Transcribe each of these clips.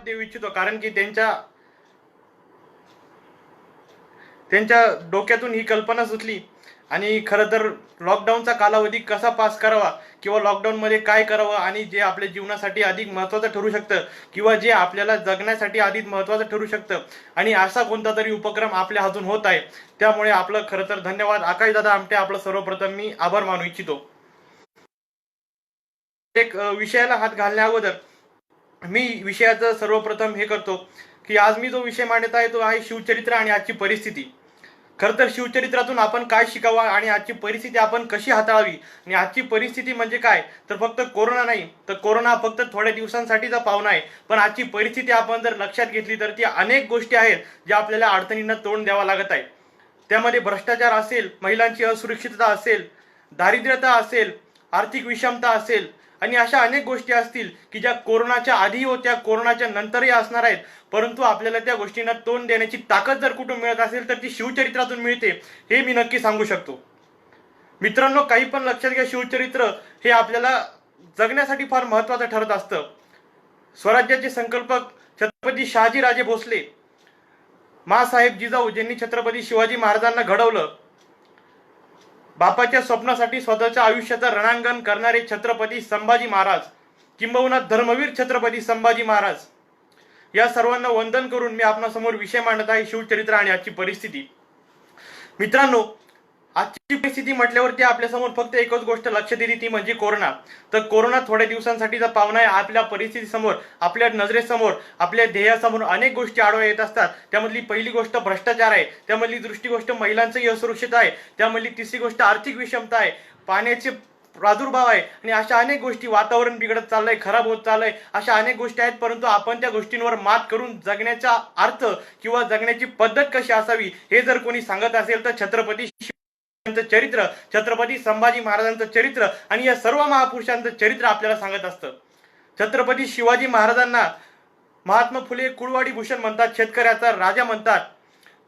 देऊ इच्छितो, कारण की त्यांच्या डोक्यातून ही कल्पना सुचली. आणि खरं तर लॉकडाऊनचा कालावधी कसा पास करावा किंवा लॉकडाऊनमध्ये काय करावं आणि जे आपल्या जीवनासाठी अधिक महत्त्वाचं ठरू शकतं किंवा जे आपल्याला जगण्यासाठी अधिक महत्त्वाचं ठरू शकतं आणि असा कोणता तरी उपक्रम आपल्या हातून होत आहे. त्यामुळे आपलं खरं तर धन्यवाद आकाश दादा आमटे, आपलं सर्वप्रथम मी आभार मानू इच्छितो. एक विषयाला हात घालण्या अगोदर मी विषयाचं सर्वप्रथम हे करतो की आज मी जो विषय मांडत आहे तो आहे शिवचरित्र आणि आजची परिस्थिती. खरं तर शिवचरित्रातून आपण काय शिकावं आणि आजची परिस्थिती आपण कशी हाताळावी. आणि आजची परिस्थिती म्हणजे काय तर फक्त कोरोना नाही, तर कोरोना फक्त थोड्या दिवसांसाठीचा पाहुणा आहे. पण आजची परिस्थिती आपण जर लक्षात घेतली तर ती अनेक गोष्टी आहेत ज्या आपल्याला अडचणींना तोंड द्यावा लागत आहे. त्यामध्ये भ्रष्टाचार असेल, महिलांची असुरक्षितता असेल, दारिद्र्यता असेल, आर्थिक विषमता असेल आणि अशा अनेक गोष्टी असतील की ज्या कोरोनाच्या आधी होत्या, कोरोनाच्या नंतरही असणार आहेत. परंतु आपल्याला त्या गोष्टींना तोंड देण्याची ताकद जर कुठून मिळत असेल तर ती शिवचरित्रातून मिळते, हे मी नक्की सांगू शकतो. मित्रांनो, काही पण लक्षात घ्या, शिवचरित्र हे आपल्याला जगण्यासाठी फार महत्त्वाचं ठरत असतं. स्वराज्याचे संकल्पक छत्रपती शहाजीराजे भोसले, माँसाहेब जिजाऊ ज्यांनी छत्रपती शिवाजी महाराजांना घडवलं, बापाच्या स्वप्नासाठी स्वतःच्या आयुष्याचं रणांगण करणारे छत्रपती संभाजी महाराज, किंबहुना धर्मवीर छत्रपती संभाजी महाराज, या सर्वांना वंदन करून मी आपणासमोर विषय मांडत आहे शिवचरित्र आणि आजची परिस्थिती. मित्रांनो, आजची परिस्थिती म्हटल्यावरती आपल्यासमोर फक्त एकच गोष्ट लक्षात येते, ती म्हणजे कोरोना. तर कोरोना थोड्या दिवसांसाठीचा पाहुणा आहे. आपल्या परिस्थितीसमोर, आपल्या नजरेसमोर, आपल्या ध्येयासमोर अनेक गोष्टी आडव्या येत असतात. त्यामधली पहिली गोष्ट भ्रष्टाचार आहे, त्यामधली दुसरी गोष्ट महिलांचंही असुरक्षित आहे, त्यामधली तिसरी गोष्ट आर्थिक विषमता आहे, पाण्याचे प्रादुर्भाव आहे आणि अशा अनेक गोष्टी, वातावरण बिघडत चाललंय, खराब होत चाललंय, अशा अनेक गोष्टी आहेत. परंतु आपण त्या गोष्टींवर मात करून जगण्याचा अर्थ किंवा जगण्याची पद्धत कशी असावी हे जर कोणी सांगत असेल तर छत्रपती चरित्र, छत्रपती संभाजी महाराजांचं चरित्र आणि या सर्व महापुरुषांचं चरित्र आपल्याला सांगत असतं. छत्रपती शिवाजी महाराजांना महात्मा फुले कुळवाडी भूषण म्हणतात, शेतकऱ्याचा राजा म्हणतात.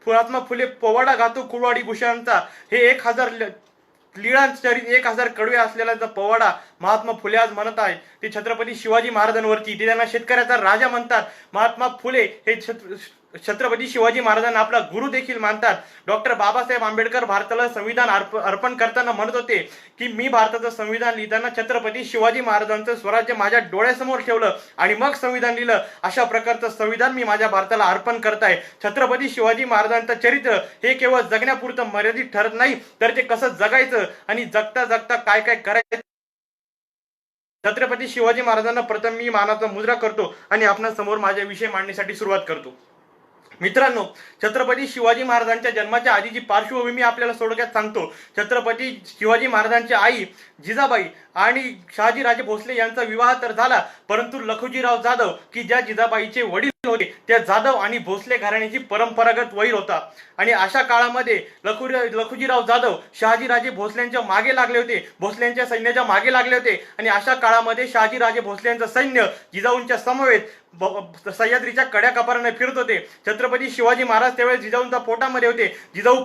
महात्मा फुले पोवाडा गातो कुळवाडी भूषणांचा. हे 1000 लीळांचरित 1000 कडवे असलेला पोवाडा महात्मा फुले आज म्हणत आहे ते छत्रपती शिवाजी महाराजांवरती. ते त्यांना शेतकऱ्याचा राजा म्हणतात. महात्मा फुले हे छत्रपती शिवाजी महाराजांना आपला गुरु देखील मानतात. डॉक्टर बाबासाहेब आंबेडकर भारताला संविधान अर्पण करताना म्हणत होते की मी भारताचं संविधान लिहिताना छत्रपती शिवाजी महाराजांचं स्वराज्य माझ्या डोळ्यासमोर ठेवलं आणि मग संविधान लिहिलं. अशा प्रकारचं संविधान मी माझ्या भारताला अर्पण करत आहे. छत्रपती शिवाजी महाराजांचं चरित्र हे केवळ जगण्यापुरतं मर्यादित ठरत नाही, तर ते कसं जगायचं आणि जगता जगता काय काय करायचं. छत्रपती शिवाजी महाराजांना प्रथम मी मानाचा मुजरा करतो आणि आपणासमोर माझ्या विषय मांडण्यासाठी सुरुवात करतो. मित्रांनो, छत्रपती शिवाजी महाराजांच्या जन्माच्या आधीची पार्श्वभूमी आपल्याला थोडक्यात सांगतो. छत्रपती शिवाजी महाराजांची आई जिजाबाई आणि शहाजीराजे भोसले यांचा विवाह तर झाला, परंतु लखुजीराव जाधव की ज्या जिजाबाईचे वडील होते त्या जाधव आणि भोसले घराण्याची परंपरागत वैर होता. आणि अशा काळामध्ये लखुजीराव जाधव शहाजीराजे भोसल्यांच्या मागे लागले होते, भोसल्यांच्या सैन्याच्या मागे लागले होते. आणि अशा काळामध्ये शहाजीराजे भोसल्यांचं सैन्य जिजाऊंच्या समवेत सह्याद्रीच्या कड्या कपाराने फिरत होते. छत्रपती शिवाजी महाराज त्यावेळेस जिजाऊंच्या पोटामध्ये होते. जिजाऊ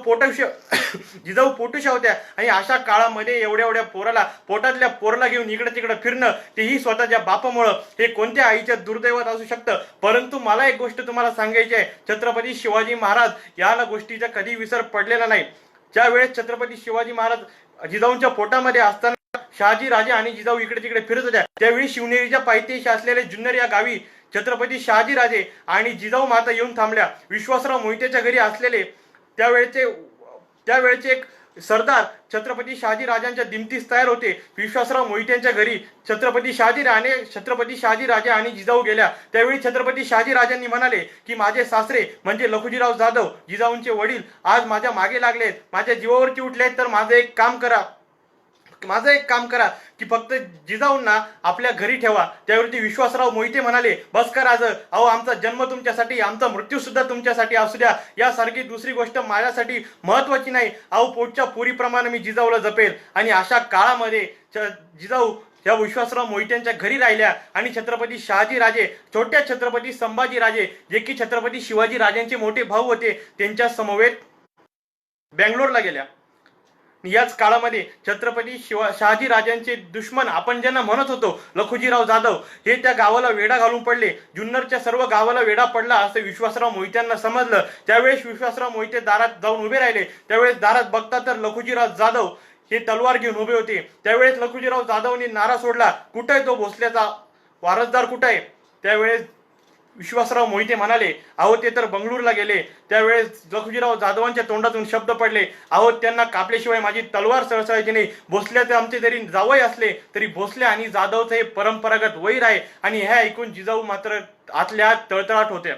पोटुशा होत्या. आणि अशा काळामध्ये एवढ्या पोटातल्या पोराला घेऊन इकडे तिकडे फिरणं, तेही स्वतःच्या बापामुळं, हे कोणत्या आईच्या दुर्दैवात असू शकतं. परंतु मला एक गोष्ट तुम्हाला सांगायची आहे, छत्रपती शिवाजी महाराज याला गोष्टीचा कधी विसर पडलेला नाही. ज्या वेळेस छत्रपती शिवाजी महाराज जिजाऊंच्या पोटामध्ये असताना शहाजी राजे आणि जिजाऊ इकडे तिकडे फिरत होत्या, त्यावेळी शिवनेरीच्या पायथ्याशी असलेले जुन्नर या गावी छत्रपती शहाजीराजे आणि जिजाऊ माता येऊन थांबल्या. विश्वासराव मोहितेच्या घरी असलेले त्यावेळेचे एक सरदार छत्रपती शहाजीराजांच्या दिमतीस तयार होते. विश्वासराव मोहितेंच्या घरी छत्रपती शहाजीराजे आणि जिजाऊ गेल्या. त्यावेळी छत्रपती शहाजीराजांनी म्हणाले की माझे सासरे म्हणजे लखुजीराव जाधव, जिजाऊंचे वडील, आज माझ्या मागे लागलेत, माझ्या जीवावरती उठलेत, तर माझं एक काम करा की फक्त जिजाऊंना आपल्या घरी ठेवा. त्यावरती विश्वासराव मोहिते म्हणाले, बस करा अहो, आमचा जन्म तुमच्यासाठी, आमचा मृत्यू सुद्धा तुमच्यासाठी असू द्या, यासारखी दुसरी गोष्ट माझ्यासाठी महत्वाची नाही. अहो, पोटच्या पुरीप्रमाणे मी जिजाऊला जपेल. आणि अशा काळामध्ये जिजाऊ या विश्वासराव मोहित्यांच्या घरी राहिल्या आणि छत्रपती शहाजीराजे, छोट्या छत्रपती संभाजीराजे जे की छत्रपती शिवाजी राजांचे मोठे भाऊ होते, त्यांच्या समवेत बेंगलोरला गेल्या. याच काळामध्ये छत्रपती शहाजी राजांचे दुश्मन आपण ज्यांना म्हणत होतो लखुजीराव जाधव, हे त्या गावाला वेढा घालून पडले. जुन्नरच्या सर्व गावाला वेढा पडला असं विश्वासराव मोहित्यांना समजलं. त्यावेळेस विश्वासराव मोहिते दारात जाऊन उभे राहिले. त्यावेळेस दारात बघता तर लखुजीराव जाधव हे तलवार घेऊन उभे होते. त्यावेळेस लखुजीराव जाधवने नारा सोडला, कुठे आहे तो भोसल्याचा वारसदार, कुठे आहे? त्यावेळेस विश्वासराव मोहिते म्हणाले, अहो ते तर बंगळूरला गेले. त्यावेळेस लखुजीराव जाधवांच्या तोंडातून शब्द पडले, अहो त्यांना कापल्याशिवाय माझी तलवार सळसळायची नाही. भोसल्याचे आमचे जरी जावई असले तरी भोसले आणि जाधवचे हे परंपरागत वैर आहे. आणि हे ऐकून जिजाऊ मात्र आतल्या आत तळतळाट होत्या.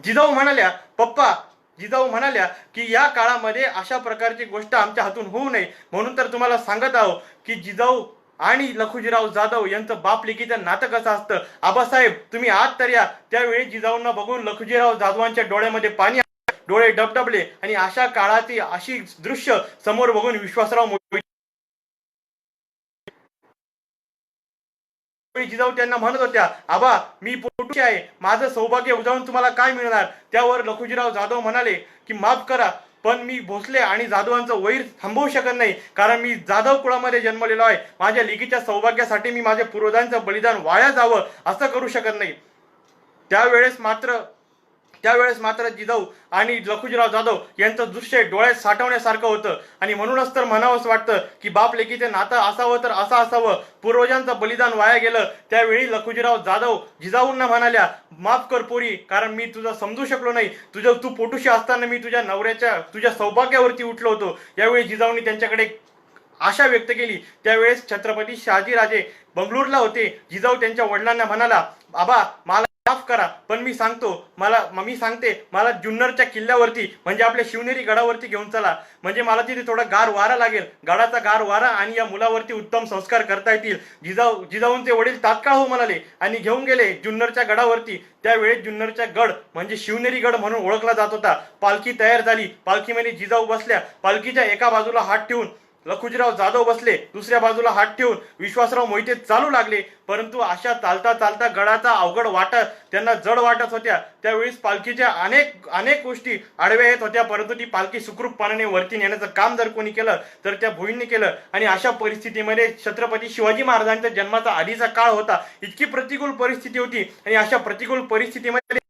जिजाऊ म्हणाल्या, पप्पा, जिजाऊ म्हणाल्या की या काळामध्ये अशा प्रकारची गोष्ट आमच्या हातून होऊ नये, म्हणून तर तुम्हाला सांगत आहो की जिजाऊ आणि लखुजीराव जाधव यांचं बाप लेकीचं नातं कसं असतं. आबासाहेब तुम्ही आत तर या. त्यावेळी जिजाऊंना बघून लखुजीराव जाधवांच्या डोळ्यामध्ये पाणी, डोळे डबडबले. आणि अशा काळाची अशी दृश्य समोर बघून विश्वासराव मोहिते जिजाऊ त्यांना म्हणत होत्या, आबा मी पोटूची आहे, माझं सौभाग्य उजाळून तुम्हाला काय मिळणार? त्यावर लखुजीराव जाधव म्हणाले की माफ करा, पण मी भोसले आणि जाधवांचं वैर थांबवू शकत नाही, कारण मी जाधव कुळामध्ये जन्मलेलो आहे. माझ्या लेकीच्या सौभाग्यासाठी मी माझ्या पूर्वजांचं बलिदान वाया जावं असं करू शकत नाही. त्यावेळेस मात्र जिजाऊ आणि लखुजीराव जाधव यांचं दृश्य डोळ्यात साठवण्यासारखं होतं. आणि म्हणूनच तर म्हणावंच वाटतं की बाप लेकीचे नातं असावं तर असं असावं. पूर्वजांचं बलिदान वाया गेलं. त्यावेळी लखुजीराव जाधव जिजाऊंना म्हणाल्या, माफ कर पोरी, कारण मी तुझं समजू शकलो नाही. तू पोटुशी असताना मी तुझ्या सौभाग्यावरती उठलो होतो. यावेळी जिजाऊंनी त्यांच्याकडे आशा व्यक्त केली. त्यावेळेस छत्रपती शहाजीराजे बंगळूरला होते. जिजाऊ त्यांच्या वडिलांना म्हणाला, बाबा मला माफ करा, पण मी सांगते मला जुन्नरच्या किल्ल्यावरती म्हणजे आपल्या शिवनेरी गडावरती घेऊन चला, म्हणजे मला तिथे थोडा गार वारा लागेल. गडाचा गार वारा आणि या मुलावरती उत्तम संस्कार करता येतील. जिजाऊंचे वडील तात्काळ हो म्हणाले आणि घेऊन गेले जुन्नरच्या गडावरती. त्यावेळेस जुन्नरचा गड म्हणजे शिवनेरी गड म्हणून ओळखला जात होता. पालखी तयार झाली. पालखीमध्ये जिजाऊ बसल्या. पालखीच्या एका बाजूला हात ठेवून लखुजीराव जाधव बसले, दुसऱ्या बाजूला हात ठेवून विश्वासराव मोहिते चालू लागले. परंतु अशा चालता चालता गडाचा अवघड वाटा त्यांना जड वाटत होत्या. त्यावेळेस पालखीच्या अनेक गोष्टी आडव्या येत होत्या, परंतु ती पालखी सुखरूपपणे वरती नेण्याचं काम जर कोणी केलं तर त्या भोईंनी केलं. आणि अशा परिस्थितीमध्ये छत्रपती शिवाजी महाराजांच्या जन्माचा आधीचा काळ होता. इतकी प्रतिकूल परिस्थिती होती आणि अशा प्रतिकूल परिस्थितीमध्ये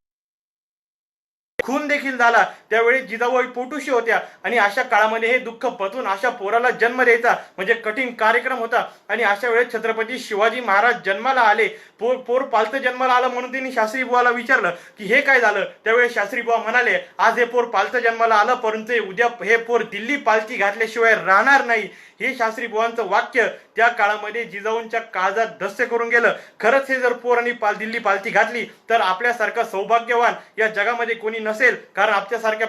खून देखील झाला. त्यावेळी जिजाऊ पोटुशी होत्या आणि अशा काळामध्ये हे दुःख पचून अशा पोराला जन्म द्यायचा म्हणजे कठीण कार्यक्रम होता. आणि अशा वेळेस छत्रपती शिवाजी महाराज जन्माला आले. पोर पालतं जन्माला आलं म्हणून त्यांनी शास्त्री बुवाला विचारलं की हे काय झालं. त्यावेळेस शास्त्री बुवा म्हणाले, आज हे पोर पालतं जन्माला आलं, परंतु उद्या हे पोर दिल्ली पालखी घातल्याशिवाय राहणार नाही. हे शास्त्री बुवांचं वाक्य त्या काळामध्ये जिजाऊंच्या काळजात धस्य करून गेलं. खरंच हे जर पोर आणि दिल्ली पालखी घातली तर आपल्यासारखं सौभाग्यवान या जगामध्ये कोणी नसेल, कारण आपल्यासारख्या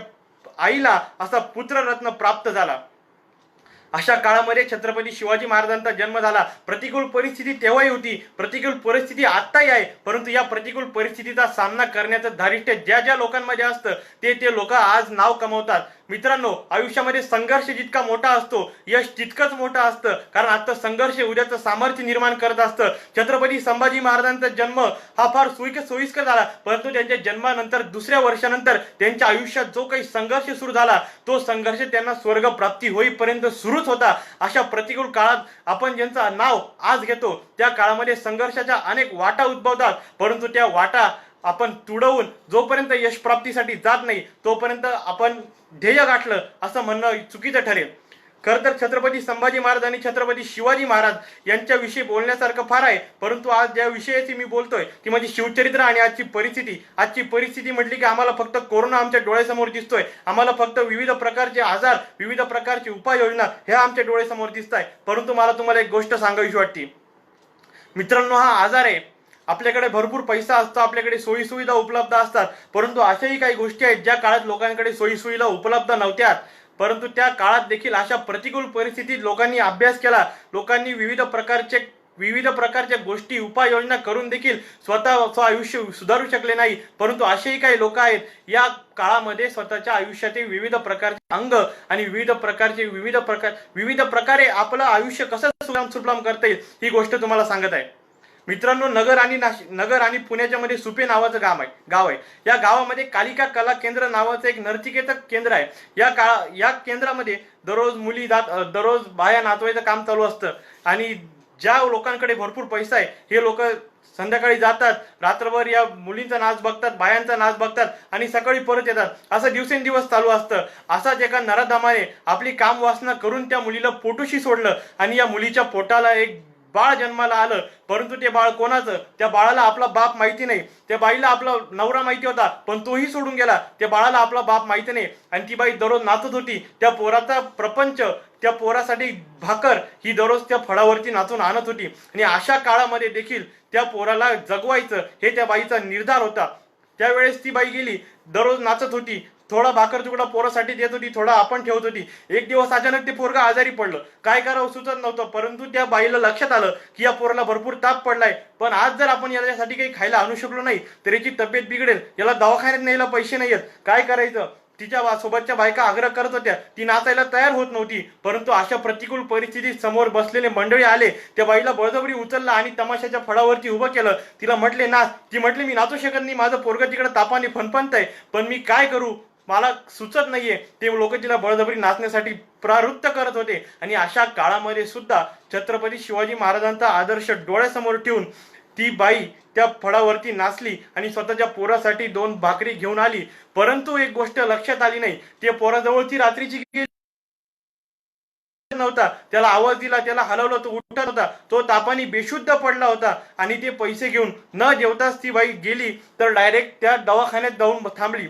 आईला असा पुत्ररत्न प्राप्त झाला. अशा काळामध्ये छत्रपती शिवाजी महाराजांचा जन्म झाला. प्रतिकूल परिस्थिती तेव्हाही होती, प्रतिकूल परिस्थिती आत्ताही आहे, परंतु या प्रतिकूल परिस्थितीचा सामना करण्याचं धारिष्ट्य ज्या लोकांमध्ये असतं ते लोक आज नाव कमवतात. मित्रांनो, आयुष्यामध्ये संघर्ष जितका मोठा असतो यश तितकंच मोठं असतं, कारण आता संघर्ष उद्याचं सामर्थ्य निर्माण करत असतं. छत्रपती संभाजी महाराजांचा जन्म हा फार सोयीस्कर झाला, परंतु त्यांच्या जन्मानंतर दुसऱ्या वर्षानंतर त्यांच्या आयुष्यात जो काही संघर्ष सुरू झाला तो संघर्ष त्यांना स्वर्ग प्राप्ती होईपर्यंत सुरूच होता. अशा प्रतिकूल काळात आपण ज्यांचं नाव आज घेतो त्या काळामध्ये संघर्षाच्या अनेक वाटा उद्भवतात, परंतु त्या वाटा आपण तुडवून जोपर्यंत यश प्राप्तीसाठी जात नाही तोपर्यंत आपण ध्येय गाठलं असं म्हणणं चुकीचं ठरेल. खरं तर छत्रपती संभाजी महाराज आणि छत्रपती शिवाजी महाराज यांच्याविषयी बोलण्यासारखं फार आहे, परंतु आज ज्या विषयाची मी बोलतोय ती म्हणजे शिवचरित्र आणि आजची परिस्थिती म्हटली की आम्हाला फक्त कोरोना आमच्या डोळ्यासमोर दिसतोय, आम्हाला फक्त विविध प्रकारचे आजार, विविध प्रकारची उपाययोजना हे आमच्या डोळ्यासमोर दिसत आहे. परंतु मला तुम्हाला एक गोष्ट सांगावीशी वाटते. मित्रांनो, हा आजार आहे. आपल्याकडे भरपूर पैसा असतो, आपल्याकडे सोयीसुविधा उपलब्ध असतात, परंतु अशाही काही गोष्टी आहेत ज्या काळात लोकांकडे सोयीसुविधा उपलब्ध नव्हत्या. परंतु त्या काळात देखील अशा प्रतिकूल परिस्थितीत लोकांनी अभ्यास केला, लोकांनी विविध प्रकारच्या गोष्टी उपाययोजना करून देखील स्वतःचं आयुष्य सुधारू शकले नाही. परंतु असेही काही लोक आहेत या काळामध्ये स्वतःच्या आयुष्यातील विविध प्रकारचे अंग आणि विविध प्रकारे आपलं आयुष्य कसं सुलभ करता येईल ही गोष्ट तुम्हाला सांगत आहे. मित्रांनो, नगर आणि पुण्याच्या मध्ये सुपे नावाचं गाव आहे. या गावामध्ये कालिका कला केंद्र नावाचं एक नर्तिकेचं केंद्र आहे. या केंद्रामध्ये दररोज बाया नाचवायचं काम चालू असतं आणि ज्या लोकांकडे भरपूर पैसा आहे हे लोक संध्याकाळी जातात, रात्रभर या मुलींचा नाच बघतात, बायांचा नाच बघतात आणि सकाळी परत येतात. असं दिवसेंदिवस चालू असतं. असाच एका नराधमाने आपली काम वासना करून त्या मुलीला पोटोशी सोडलं आणि या मुलीच्या पोटाला एक बाळ जन्माला आलं. परंतु ते बाळ कोणाचं? त्या बाळाला आपला बाप माहिती नाही. त्या बाईला आपला नवरा माहिती होता पण तोही सोडून गेला. त्या बाळाला आपला बाप माहिती नाही आणि ती बाई दररोज नाचत होती. त्या पोराचा प्रपंच, त्या पोरासाठी भाकर ही दररोज त्या फळावरती नाचून आणत होती. आणि अशा काळामध्ये देखील त्या पोराला जगवायचं हे त्या बाईचा निर्धार होता. त्यावेळेस ती बाई गेली, दररोज नाचत होती, थोडा भाकर तुकडा पोरासाठी देत होती, थोडा आपण ठेवत होती. एक दिवस अचानक ते पोरगा आजारी पडलं. काय करावं सुचत नव्हतं. परंतु त्या बाईला लक्षात आलं की या पोराला भरपूर ताप पडलाय, पण आज जर आपण याच्यासाठी काही खायला आणू शकलो नाही तर याची तब्येत बिघडेल, याला दवाखान्यात न्यायला पैसे नाहीयेत, काय करायचं? तिच्या सोबतच्या बायका आग्रह करत होत्या. ती नाचायला तयार होत नव्हती. परंतु अशा प्रतिकूल परिस्थितीत समोर बसलेले मंडळी आले. त्या बाईला बळजबरी उचलला आणि तमाशाच्या फळावरती उभं केलं. तिला म्हटले नाच. ती म्हटली मी नाचू शकत नाही, माझं पोरगं तिकडे तापाने फणफणतंय, पण मी काय करू, मला सुचत नाहीये. ते लोक तिला बळजबरी नाचण्यासाठी प्रवृत्त करत होते. आणि अशा काळामध्ये सुद्धा छत्रपती शिवाजी महाराजांचा आदर्श डोळ्यासमोर ठेवून ती बाई त्या फळावरती नाचली आणि स्वतःच्या पोरासाठी 2 भाकरी घेऊन आली. परंतु एक गोष्ट लक्षात आली नाही, ते पोराजवळची रात्रीची नव्हता. त्याला आवाज दिला, त्याला हलवलं, तो उठत होता, तो तापाने बेशुद्ध पडला होता. आणि ते पैसे घेऊन न जेवताच ती बाई गेली तर डायरेक्ट त्या दवाखान्यात जाऊन थांबली.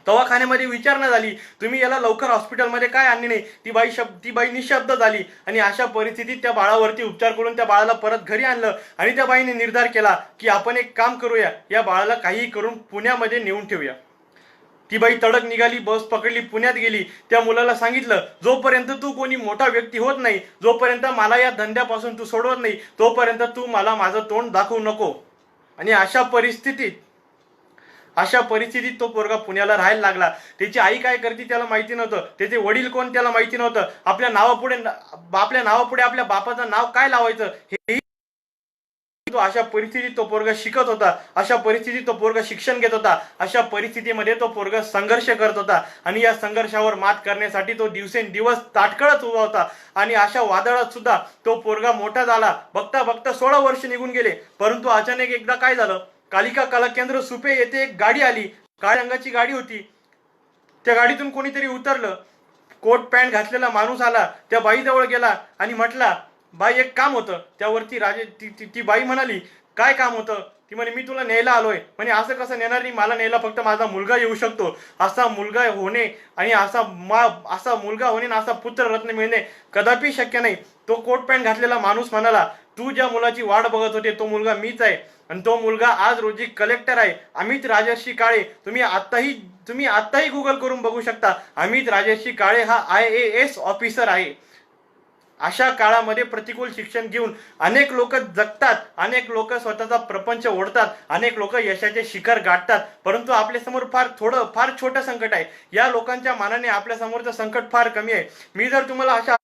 दवाखान्यामध्ये विचारणा झाली, तुम्ही याला लवकर हॉस्पिटलमध्ये काय आणले नाही? ती बाई निशब्द झाली. आणि अशा परिस्थितीत त्या बाळावरती उपचार करून त्या बाळाला परत घरी आणलं. आणि त्या बाईने निर्धार केला की आपण एक काम करूया, या बाळाला काही करून पुण्यामध्ये नेऊन ठेवूया. ती बाई तडक निघाली, बस पकडली, पुण्यात गेली. त्या मुलाला सांगितलं, जोपर्यंत तू कोणी मोठा व्यक्ती होत नाही, जोपर्यंत मला या धंद्यापासून तू सोडवत नाही, तोपर्यंत तू मला माझं तोंड दाखवू नको. आणि अशा परिस्थितीत तो पोरगा पुण्याला राहायला लागला. त्याची आई काय करते त्याला माहिती नव्हतं, त्याचे वडील कोण त्याला माहिती नव्हतं. आपल्या नावापुढे आपल्या बापाचं नाव काय लावायचं हे अशा परिस्थितीत तो पोरगा शिकत होता. अशा परिस्थितीत तो पोरगा शिक्षण घेत होता. अशा परिस्थितीमध्ये तो पोरगा संघर्ष करत होता. आणि या संघर्षावर मात करण्यासाठी तो दिवसेंदिवस ताटकळत उभा होता. आणि अशा वादळात सुद्धा तो पोरगा मोठा झाला. बघता बघता 16 वर्ष निघून गेले. परंतु अचानक एकदा काय झालं, कालिका कला केंद्र सुपे येथे एक गाडी आली. काळ्या रंगाची गाडी होती. त्या गाडीतून कोणीतरी उतरलं. कोट पॅन्ट घातलेला माणूस आला, त्या बाईजवळ गेला आणि म्हटला, बाई एक काम होतं. त्यावरती ती बाई म्हणाली, काय काम होतं? ती म्हणे, मी तुला न्यायला आलोय. म्हणे, असं कसं नेणार नाही, मला न्यायला फक्त माझा मुलगा येऊ शकतो. असा मुलगा होणे आणि असा मुलगा होणे आणि असा पुत्र रत्न मिळणे कदापि शक्य नाही. तो कोट पॅन्ट घातलेला माणूस म्हणाला, तू ज्या मुलाची वाट बघत होते तो मुलगा मीच आहे. आणि तो मुलगा आज रोजी कलेक्टर आहे, अमित राजर्षी काळे. तुम्ही आत्ताही गुगल करून बघू शकता. अमित राजर्षी काळे हा IAS ऑफिसर आहे. अशा काळामध्ये प्रतिकूल शिक्षण घेऊन अनेक लोक जगतात, अनेक लोक स्वतःचा प्रपंच ओढतात, अनेक लोक यशाचे शिखर गाठतात. परंतु आपल्यासमोर फार छोटं संकट आहे. या लोकांच्या मानाने आपल्या समोरचं संकट फार कमी आहे. मी जर तुम्हाला अशा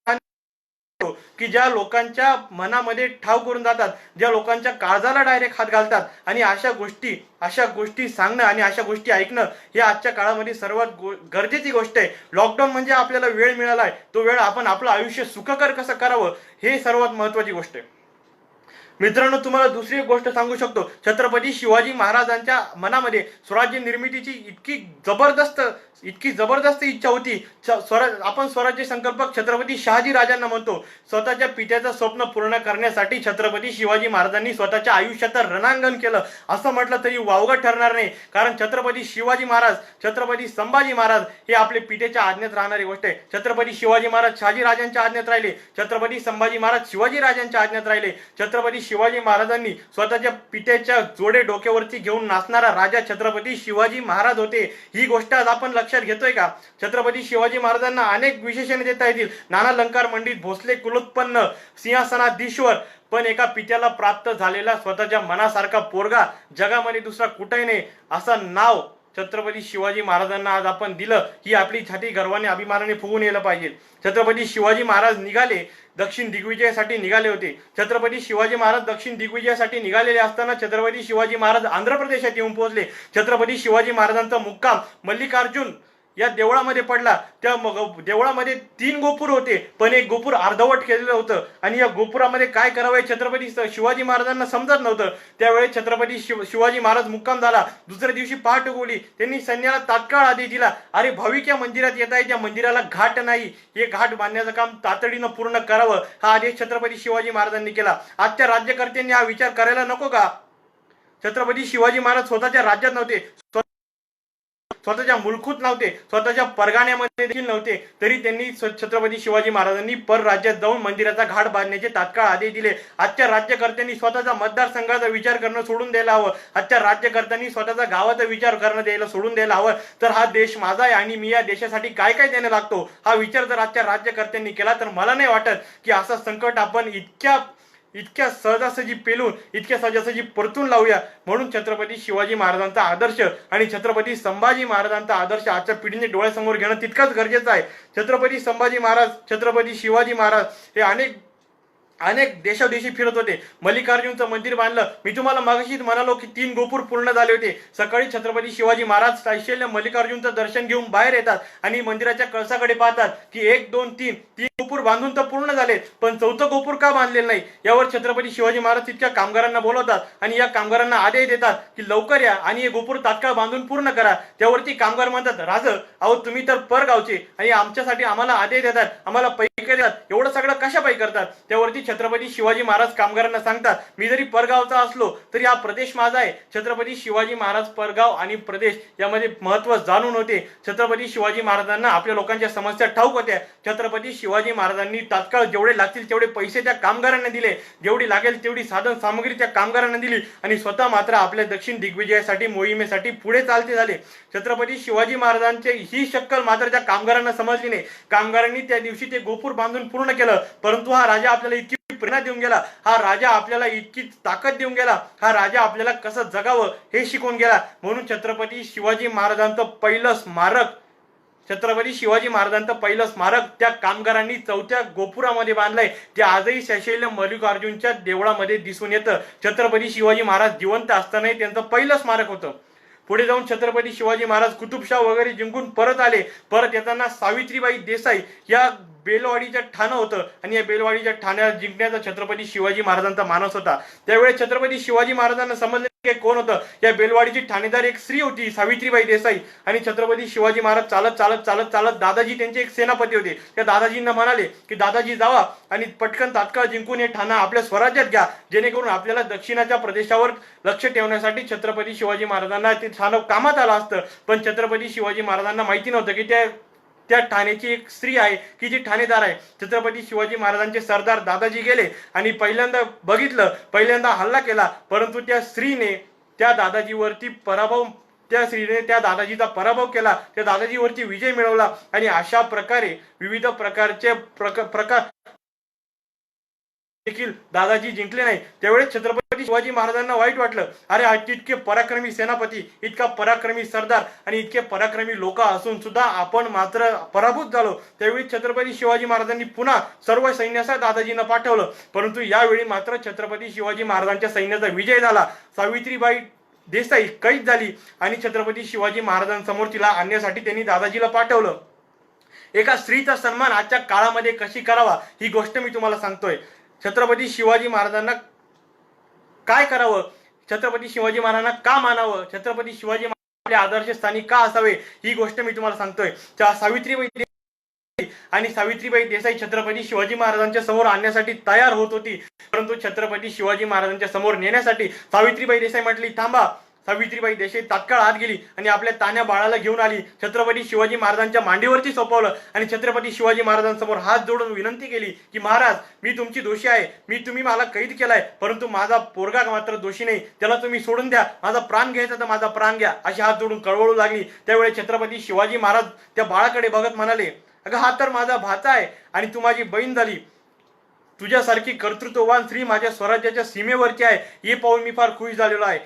की ज्या लोकांच्या मनामध्ये ठाव करून जातात, ज्या लोकांच्या काळजाला डायरेक्ट हात घालतात, आणि अशा गोष्टी सांगणं आणि अशा गोष्टी ऐकणं हे आजच्या काळामध्ये सर्वात गरजेची गोष्ट आहे. लॉकडाऊन म्हणजे आपल्याला वेळ मिळालाय, तो वेळ आपण आपलं आयुष्य सुखकर कसं करावं हे सर्वात महत्वाची गोष्ट आहे. मित्रांनो, तुम्हाला दुसरी एक गोष्ट सांगू शकतो. छत्रपती शिवाजी महाराजांच्या मनामध्ये स्वराज्य निर्मितीची इतकी जबरदस्त इच्छा होती. आपण स्वराज्य संकल्पक छत्रपती शहाजी राजांना म्हणतो. स्वतःच्या पित्याचं स्वप्न पूर्ण करण्यासाठी छत्रपती शिवाजी महाराजांनी स्वतःच्या आयुष्याचं रणांगण केलं असं म्हटलं तरी वावगं ठरणार नाही. कारण छत्रपती शिवाजी महाराज, छत्रपती संभाजी महाराज हे आपले पित्याच्या आज्ञेत राहणारी गोष्ट आहे. छत्रपती शिवाजी महाराज शहाजी राजांच्या आज्ञेत राहिले, छत्रपती संभाजी महाराज शिवाजी राजांच्या आज्ञेत राहिले. छत्रपती शिवाजी महाराजांनी स्वतःच्या पित्याच्या जोडे डोक्यावरती घेऊन नाचणारा राजा छत्रपती शिवाजी महाराज होते. ही गोष्ट आज आपण लक्षात घेतोय का? छत्रपती शिवाजी महाराजांना अनेक विशेषणे देता येतील. नाना अलंकार मंडित, भोसले कुलोत्पन्न, सिंहासनाधीश्वर. पण एका पित्याला प्राप्त झालेला स्वतःच्या मनासारखा पोरगा जगामध्ये दुसरा कुठेही नाही असं नाव छत्रपती शिवाजी महाराजांना आज आपण दिलं, ही आपली छाती गर्वाने अभिमानाने फुगून यायला पाहिजे. छत्रपती शिवाजी महाराज निघाले, दक्षिण दिग्विजयासाठी निघाले होते. छत्रपती शिवाजी महाराज दक्षिण दिग्विजयासाठी निघालेले असताना छत्रपती शिवाजी महाराज आंध्र प्रदेशात येऊन पोहोचले. छत्रपती शिवाजी महाराजांचा मुक्काम मल्लिकार्जुन या देवळामध्ये पडला. त्या देवळामध्ये 3 गोपूर होते, पण एक गोपूर अर्धवट केलेलं होतं आणि या गोपुरामध्ये काय करावं छत्रपती शिवाजी महाराजांना समजत नव्हतं. त्यावेळेस छत्रपती शिवाजी महाराज मुक्काम झाला. दुसऱ्या दिवशी पहाट उगवली. त्यांनी सैन्याला तात्काळ आदेश दिला, अरे भाविक या मंदिरात येत आहे, त्या मंदिराला घाट नाही, हे घाट बांधण्याचं काम तातडीनं पूर्ण करावं. हा आदेश छत्रपती शिवाजी महाराजांनी केला. आजच्या राज्यकर्त्यांनी हा विचार करायला नको का? छत्रपती शिवाजी महाराज स्वतःच्या राज्यात नव्हते, स्वतःच्या मुलखूत नव्हते, स्वतःच्या परगाण्यामध्ये देखील नव्हते, तरी त्यांनी छत्रपती शिवाजी महाराजांनी परराज्यात जाऊन मंदिराचा घाट बांधण्याचे तात्काळ आदेश दिले. आजच्या राज्यकर्त्यांनी स्वतःचा मतदारसंघाचा विचार करणं सोडून द्यायला हवं. आजच्या राज्यकर्त्यांनी स्वतःचा गावाचा विचार करणं द्यायला सोडून द्यायला हवं. तर हा देश माझा आहे आणि मी या देशासाठी काय काय देणं लागतो, हा विचार जर आजच्या राज्यकर्त्यांनी केला तर मला नाही वाटत की असं संकट आपण इतक्या सहजासहजी पेलून, इतक्या सहजासहजी परतून लावूया. म्हणून छत्रपती शिवाजी महाराजांचा आदर्श आणि छत्रपती संभाजी महाराजांचा आदर्श आजच्या पिढीने डोळ्यासमोर घेणं तितकंच गरजेचं आहे. छत्रपती संभाजी महाराज, छत्रपती शिवाजी महाराज हे अनेक देशोदेशी फिरत होते. मल्लिकार्जुनचं मंदिर बांधलं. मी तुम्हाला मागाशीच म्हणालो की 3 गोपूर पूर्ण झाले होते. सकाळी छत्रपती शिवाजी महाराज शैल्य मल्लिकार्जुनचं दर्शन घेऊन बाहेर येतात आणि मंदिराच्या कळसाकडे पाहतात की 1 2 3 गोपूर बांधून तर पूर्ण झाले, पण 4थं गोपूर का बांधलेलं नाही. यावर छत्रपती शिवाजी महाराज तितक्या कामगारांना बोलवतात आणि या कामगारांना आदेश देतात की लवकर या आणि हे गोपूर तात्काळ बांधून पूर्ण करा. त्यावरती कामगार म्हणतात, राज अहो तुम्ही तर परगावचे आणि आमच्यासाठी आम्हाला आदेश देतात, आम्हाला पैके देतात, एवढं सगळं कशापायी करतात. त्यावरती छत्रपती शिवाजी महाराज कामगारांना सांगतात, मी जरी परगावचा असलो तरी हा प्रदेश माझा आहे. छत्रपती शिवाजी महाराज परगाव आणि प्रदेश यामध्ये महत्व जाणून होते. छत्रपती शिवाजी महाराजांना आपल्या लोकांच्या समस्या ठाऊक होत्या. छत्रपती शिवाजी महाराजांनी तात्काळ जेवढे लागतील तेवढे पैसे त्या कामगारांना दिले, जेवढी लागेल तेवढी साधन सामग्री त्या कामगारांना दिली आणि स्वतः मात्र आपल्या दक्षिण दिग्विजयासाठी मोहिमेसाठी पुढे चालते झाले. छत्रपती शिवाजी महाराजांचे ही शक्कल मात्र त्या कामगारांना समजली नाही. कामगारांनी त्या दिवशी ते गोपूर बांधून पूर्ण केलं, परंतु हा राजा आपल्याला इतकी प्रेरणा देऊन गेला, हा राजा आपल्याला इतकी ताकद देऊन गेला, हा राजा आपल्याला कसं जगावं हे शिकवून गेला. म्हणून छत्रपती शिवाजी महाराजांचं पहिलं स्मारक त्या कामगारांनी 4थ्या गोपुरामध्ये बांधलंय. ते आजही शैल्य मल्लिकार्जुनच्या देवळामध्ये दिसून येतं. छत्रपती शिवाजी महाराज जिवंत असतानाही त्यांचं पहिलं स्मारक होतं. पुढे जाऊन छत्रपती शिवाजी महाराज कुतुबशाह वगैरे जिंकून परत आले. परत येताना सावित्रीबाई देसाई या बेलवाडीच्या ठाणं होतं आणि या बेलवाडीच्या ठाण्याला जिंकण्याचा छत्रपती शिवाजी महाराजांचा मानस होता. त्यावेळेस छत्रपती शिवाजी महाराजांना समजले की कोण होतं. या बेलवाडीची ठाणेदार एक स्त्री होती, सावित्रीबाई देसाई. आणि छत्रपती शिवाजी महाराज चालत चालत चालत चालत दादाजी त्यांचे एक सेनापती होते. त्या दादाजींना म्हणाले की दादाजी जावा आणि पटकन तात्काळ जिंकून हे ठाणं आपल्या स्वराज्यात घ्या, जेणेकरून आपल्याला दक्षिणाच्या प्रदेशावर लक्ष ठेवण्यासाठी छत्रपती शिवाजी महाराजांना ते ठाणं कामात आलं असतं. पण छत्रपती शिवाजी महाराजांना माहिती नव्हतं की त्या ठाण्याची एक स्त्री आहे की जी ठाणेदार आहे. छत्रपती शिवाजी महाराजांचे सरदार दादाजी गेले आणि पहिल्यांदा हल्ला केला, परंतु त्या स्त्रीने त्या दादाजीचा पराभव केला, त्या दादाजीवरती विजय मिळवला आणि अशा प्रकारे विविध प्रकारचे प्रकार देखील दादाजी जिंकले नाही. त्यावेळेस छत्रपती शिवाजी महाराजांना वाईट वाटलं, अरे इतके पराक्रमी सेनापती, इतका पराक्रमी सरदार आणि इतके पराक्रमी लोक असून सुद्धा आपण मात्र पराभूत झालो. त्यावेळी छत्रपती शिवाजी महाराजांनी पुन्हा सर्व सैन्यासह दादाजींना पाठवलं, परंतु यावेळी मात्र छत्रपती शिवाजी महाराजांच्या सैन्याचा विजय झाला. सावित्रीबाई देसाई कैद झाली आणि छत्रपती शिवाजी महाराजांसमोर तिला आणण्यासाठी त्यांनी दादाजीला पाठवलं. एका स्त्रीचा सन्मान आजच्या काळामध्ये कशी करावा ही गोष्ट मी तुम्हाला सांगतोय. छत्रपती शिवाजी महाराजांना काय करावं, छत्रपती शिवाजी महाराजांना का मानावं, छत्रपती शिवाजी महाराज आपल्या आदर्शस्थानी का असावे ही गोष्ट मी तुम्हाला सांगतोय. सावित्रीबाई देसाई छत्रपती शिवाजी महाराजांच्या समोर आणण्यासाठी तयार होत होती, परंतु छत्रपती शिवाजी महाराजांच्या समोर नेण्यासाठी सावित्रीबाई देसाई म्हटली थांबा. सावित्रीबाई देसाई तात्काळ आत गेली आणि आपल्या तान्या बाळाला घेऊन आली. छत्रपती शिवाजी महाराजांच्या मांडीवरती सोपवलं आणि छत्रपती शिवाजी महाराजांसमोर हात जोडून विनंती केली की महाराज, मी तुमची दोषी आहे, तुम्ही मला कैद केलाय, परंतु माझा पोरगा मात्र दोषी नाही, त्याला तुम्ही सोडून द्या, माझा प्राण घ्यायचा तर माझा प्राण घ्या, अशी हात जोडून कळवळू लागली. त्यावेळी छत्रपती शिवाजी महाराज त्या बाळाकडे बघत म्हणाले, अगं हा तर माझा भाचा आहे आणि तू माझी बहीण झाली, तुझ्यासारखी कर्तृत्ववान स्त्री माझ्या स्वराज्याच्या सीमेवरची आहे, हे पाहून मी फार खुश झालेलो आहे.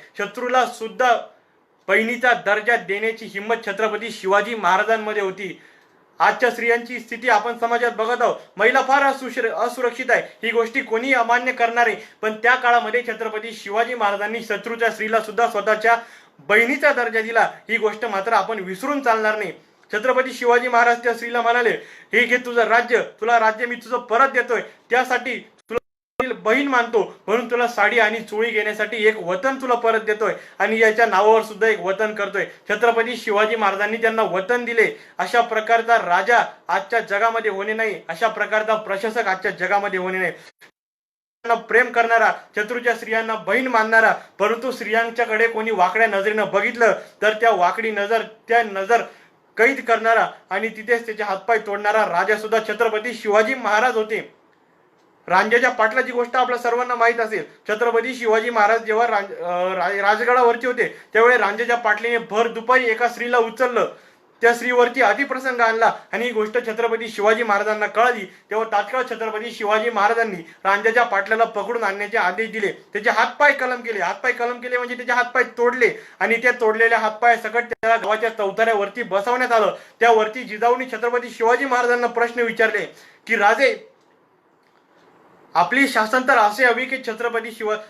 बहिणीचा दर्जा देण्याची हिंमत छत्रपती शिवाजी महाराजांमध्ये होती. आजच्या स्त्रियांची स्थिती आपण समाजात बघत आहोत. महिला फार असुरक्षित आहे, ही गोष्टी कोणी अमान्य करणार आहे. पण त्या काळामध्ये छत्रपती शिवाजी महाराजांनी शत्रूच्या स्त्रीला सुद्धा स्वतःच्या बहिणीचा दर्जा दिला. ही गोष्ट मात्र आपण विसरून चालणार नाही. छत्रपती शिवाजी महाराज त्या स्त्रीला म्हणाले, हे घे तुझं राज्य, तुला राज्य मी तुझं परत देतोय, त्यासाठी बहीण मानतो म्हणून तुला साडी आणि चोळी घेण्यासाठी एक वतन तुला परत देतोय आणि याच्या नावावर सुद्धा एक वतन करतोय. छत्रपती शिवाजी महाराजांनी त्यांना वतन दिले. अशा प्रकारचा राजा आजच्या जगामध्ये होणे नाही, अशा प्रकारचा प्रशासक आजच्या जगामध्ये होणे नाही. प्रेम करणारा, शत्रूच्या स्त्रियांना बहीण मानणारा, परंतु स्त्रियांच्याकडे कोणी वाकड्या नजरेनं बघितलं तर त्या वाकडी नजर कैद करणारा आणि तिथेच त्याचे हातपाय तोडणारा राजा सुद्धा छत्रपती शिवाजी महाराज होते. रांझ्याच्या पाटलाची गोष्ट आपल्या सर्वांना माहित असेल. छत्रपती शिवाजी महाराज जेव्हा राजगडावरती होते त्यावेळी रांझ्याच्या पाटलीने भर दुपारी एका स्त्रीला उचललं, त्या स्त्रीवरती अतिप्रसंग आणला आणि ही गोष्ट छत्रपती शिवाजी महाराजांना कळली. तेव्हा तात्काळ छत्रपती शिवाजी महाराजांनी रांझ्याच्या पाटलाला पकडून आणण्याचे आदेश दिले. त्याचे हातपाय कलम केले म्हणजे त्याचे हातपाय तोडले आणि त्या तोडलेल्या हातपाय सकट त्याला गावाच्या चौथऱ्यावरती बसवण्यात आलं. त्यावरती जिजाऊनी छत्रपती शिवाजी महाराजांना प्रश्न विचारले की राजे, आपली शासन तर असे हवी की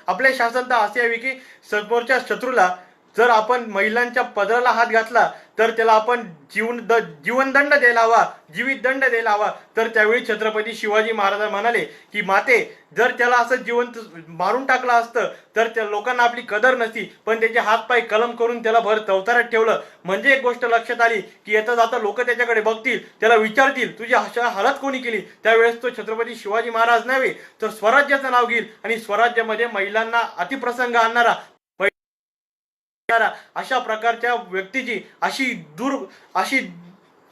आपले शासन तर असे हवी की समोरच्या शत्रूला जर आपण महिलांच्या पदराला हात घातला तर त्याला आपण जीवनदंड द्यायला हवा, जीवित दंड द्यायला हवा. तर त्यावेळी छत्रपती शिवाजी महाराज म्हणाले की माते, जर त्याला असं जिवंत मारून टाकलं असतं तर त्या लोकांना आपली कदर नसती, पण त्याचे हातपाय कलम करून त्याला भर चौथऱ्यात ठेवलं म्हणजे एक गोष्ट लक्षात आली की येता जाता लोक त्याच्याकडे बघतील, त्याला विचारतील तुझी अशा हालत कोणी केली. त्यावेळेस तो छत्रपती शिवाजी महाराज नव्हे तर स्वराज्याचं नाव घेईल आणि स्वराज्यामध्ये महिलांना अतिप्रसंग आणणारा अशा प्रकारच्या व्यक्तीची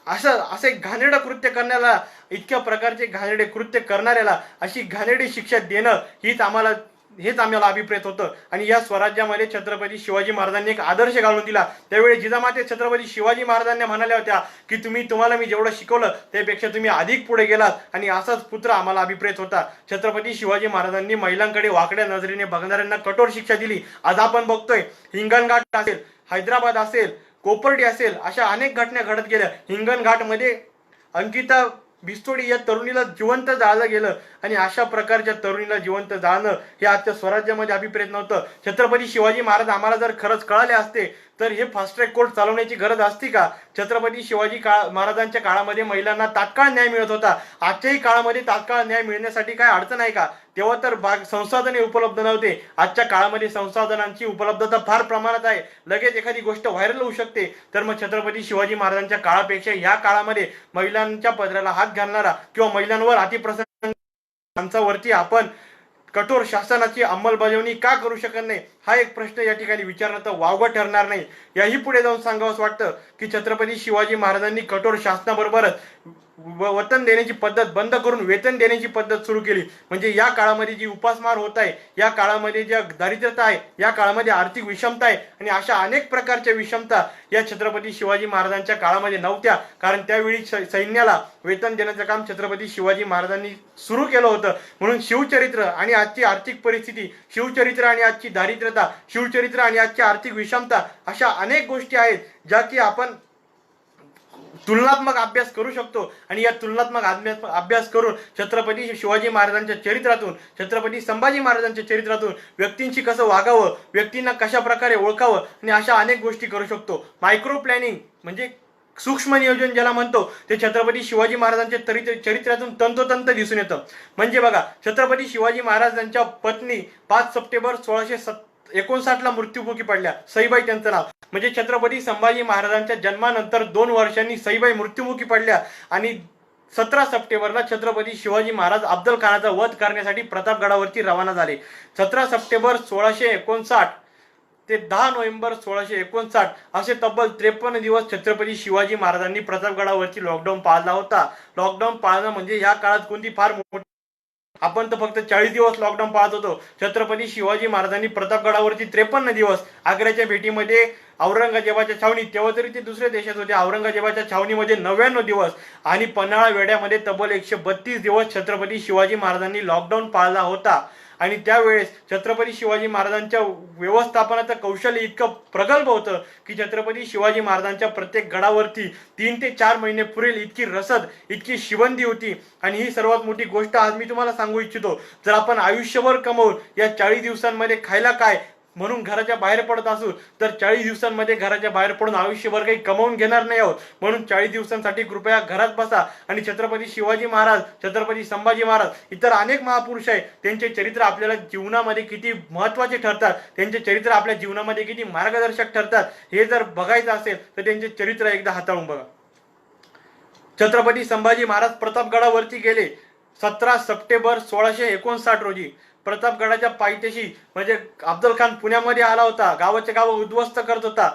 असे घाणेरडं कृत्य करण्याला, इतक्या प्रकारचे घाणेरडे कृत्य करणाऱ्याला अशी घाणेरडी शिक्षा देणं हेच आम्हाला अभिप्रेत होतं. आणि या स्वराज्यामध्ये छत्रपती शिवाजी महाराजांनी एक आदर्श घालून दिला. त्यावेळी जिजामाते छत्रपती शिवाजी महाराजांनी म्हणाल्या होत्या की तुम्हाला मी जेवढं शिकवलं त्यापेक्षा तुम्ही अधिक पुढे गेलात आणि असाच पुत्र आम्हाला अभिप्रेत होता. छत्रपती शिवाजी महाराजांनी महिलांकडे वाकड्या नजरेने बघणाऱ्यांना कठोर शिक्षा दिली. आज आपण बघतोय हिंगणघाट असेल, हैदराबाद असेल, कोपर्डी असेल, अशा अनेक घटना घडत गेल्या. हिंगणघाटमध्ये अंकिता भिस्तोडी या तरुणीला जिवंत जाळलं गेलं आणि अशा प्रकारच्या तरुणीला जिवंत जाळणं हे आजच्या स्वराज्यामध्ये अभिप्रेत नव्हतं. छत्रपती शिवाजी महाराज आम्हाला जर खरंच कळाले असते तर हे फास्ट ट्रॅक कोर्ट चालवण्याची गरज असती का? छत्रपती शिवाजी महाराजांच्या काळामध्ये महिलांना तात्काळ न्याय मिळत होता. आजच्याही काळामध्ये तात्काळ न्याय मिळण्यासाठी काय अडचण आहे का? तेव्हा तर संसाधने उपलब्ध नव्हते. आजच्या काळामध्ये संसाधनांची उपलब्धता फार प्रमाणात आहे. लगेच एखादी गोष्ट व्हायरल होऊ शकते. तर मग छत्रपती शिवाजी महाराजांच्या काळापेक्षा या काळामध्ये महिलांच्या पदराला हात घालणारा किंवा महिलांवर अतिप्रसंग माणसावरती आपण कठोर शासनाची अंमलबजावणी का करू शकत नाही, हा एक प्रश्न या ठिकाणी विचारणं तर वावगं ठरणार नाही. याही पुढे जाऊन सांगावंच वाटतं की छत्रपती शिवाजी महाराजांनी कठोर शासनाबरोबरच वतन देण्याची पद्धत बंद करून वेतन देण्याची पद्धत सुरू केली. म्हणजे या काळामध्ये जी उपासमार होत आहे, या काळामध्ये ज्या दारिद्र्यता आहे, या काळामध्ये आर्थिक विषमता आहे आणि अशा अनेक प्रकारच्या विषमता या छत्रपती शिवाजी महाराजांच्या काळामध्ये नव्हत्या. कारण त्यावेळी सैन्याला वेतन देण्याचं काम छत्रपती शिवाजी महाराजांनी सुरू केलं होतं. म्हणून शिवचरित्र आणि आजची आर्थिक परिस्थिती, शिवचरित्र आणि आजची दारिद्र्यता, शिवचरित्र आणि आजची आर्थिक विषमता, अशा अनेक गोष्टी आहेत ज्या की आपण तुलनात्मक अभ्यास करू शकतो. आणि या तुलनात्मक अभ्यास करून छत्रपती शिवाजी महाराजांच्या चरित्रातून, छत्रपती संभाजी महाराजांच्या चरित्रातून व्यक्तींशी कसं वागावं, व्यक्तींना कशा प्रकारे ओळखावं आणि अशा अनेक गोष्टी करू शकतो. मायक्रो प्लॅनिंग म्हणजे सूक्ष्म नियोजन ज्याला म्हणतो ते छत्रपती शिवाजी महाराजांच्या चरित्रातून तंतोतंत दिसून येतं. म्हणजे बघा, छत्रपती शिवाजी महाराजांच्या पत्नी 5 सप्टेंबर 1659 ला मृत्युमुखी पडल्या. सईबाई त्यांचं नाव. म्हणजे छत्रपती संभाजी महाराजांच्या जन्मानंतर 2 वर्षांनी सईबाई मृत्युमुखी पडल्या आणि 17 सप्टेंबरला छत्रपती शिवाजी महाराज अफजल खानाचा वध करण्यासाठी प्रतापगडावरती रवाना झाले. 17 सप्टेंबर 1659 ते 10 नोव्हेंबर 1659 असे तब्बल 53 दिवस छत्रपती शिवाजी महाराजांनी प्रतापगडावरती लॉकडाऊन पाळला होता. लॉकडाऊन पाळणं म्हणजे या काळात कोणती फार मोठी, आपण तर फक्त 40 दिवस लॉकडाऊन पाळत होतो. छत्रपती शिवाजी महाराजांनी प्रतापगडावरती 53 दिवस, आग्र्याच्या भेटीमध्ये औरंगजेबाच्या छावणी, तेव्हा तरी ते दुसऱ्या देशात होते, औरंगजेबाच्या छावणीमध्ये 99 दिवस आणि पन्हाळा वेढ्यामध्ये तब्बल 132 दिवस छत्रपती शिवाजी महाराजांनी लॉकडाऊन पाळला होता. आणि त्यावेळेस छत्रपती शिवाजी महाराजांच्या व्यवस्थापनाचं कौशल्य इतकं प्रगल्भ होतं की छत्रपती शिवाजी महाराजांच्या प्रत्येक गडावरती 3 ते 4 महिने पुरेल इतकी रसद, इतकी शिबंदी होती. आणि ही सर्वात मोठी गोष्ट आज मी तुम्हाला सांगू इच्छितो. जर आपण आयुष्यभर कमवून या 40 दिवसांमध्ये खायला काय म्हणून घराच्या बाहेर पडत असू, तर 40 दिवसांमध्ये घराच्या बाहेर पडून आयुष्यभर काही कमवून घेणार नाही आहोत. म्हणून 40 दिवसांसाठी कृपया घरात बसा आणि छत्रपती शिवाजी महाराज, छत्रपती संभाजी महाराज, इतर अनेक महापुरुष आहेत, त्यांचे चरित्र आपल्याला जीवनामध्ये किती महत्त्वाचे ठरतात, त्यांचे चरित्र आपल्या जीवनामध्ये किती मार्गदर्शक ठरतात, हे जर बघायचं असेल तर त्यांचे चरित्र एकदा हाताळून बघा. छत्रपती संभाजी महाराज प्रतापगडावरती गेले 17 सप्टेंबर 1659 रोजी. प्रतापगडाच्या पायथ्याशी म्हणजे अफजल खान पुण्यामध्ये आला होता, गावाचे गाव उद्ध्वस्त करत होता,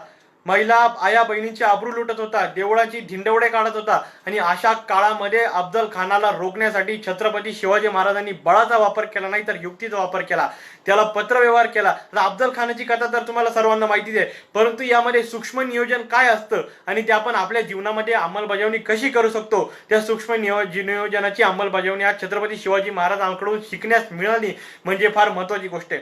महिला आया बहिणींची आबरू लुटत होता, देवळाची धिंडवडे काढत होता. आणि अशा काळामध्ये अफजल खानाला रोखण्यासाठी छत्रपती शिवाजी महाराजांनी बळाचा वापर केला नाही तर युक्तीचा वापर केला, त्याला पत्रव्यवहार केला. अफजल खानाची कथा तर तुम्हाला सर्वांना माहितीच आहे, परंतु यामध्ये सूक्ष्म नियोजन काय असतं आणि ते आपण आपल्या जीवनामध्ये अंमलबजावणी कशी करू शकतो, त्या सूक्ष्म नियोजनाची अंमलबजावणी आज छत्रपती शिवाजी महाराजांकडून शिकण्यास मिळाली म्हणजे फार महत्वाची गोष्ट आहे.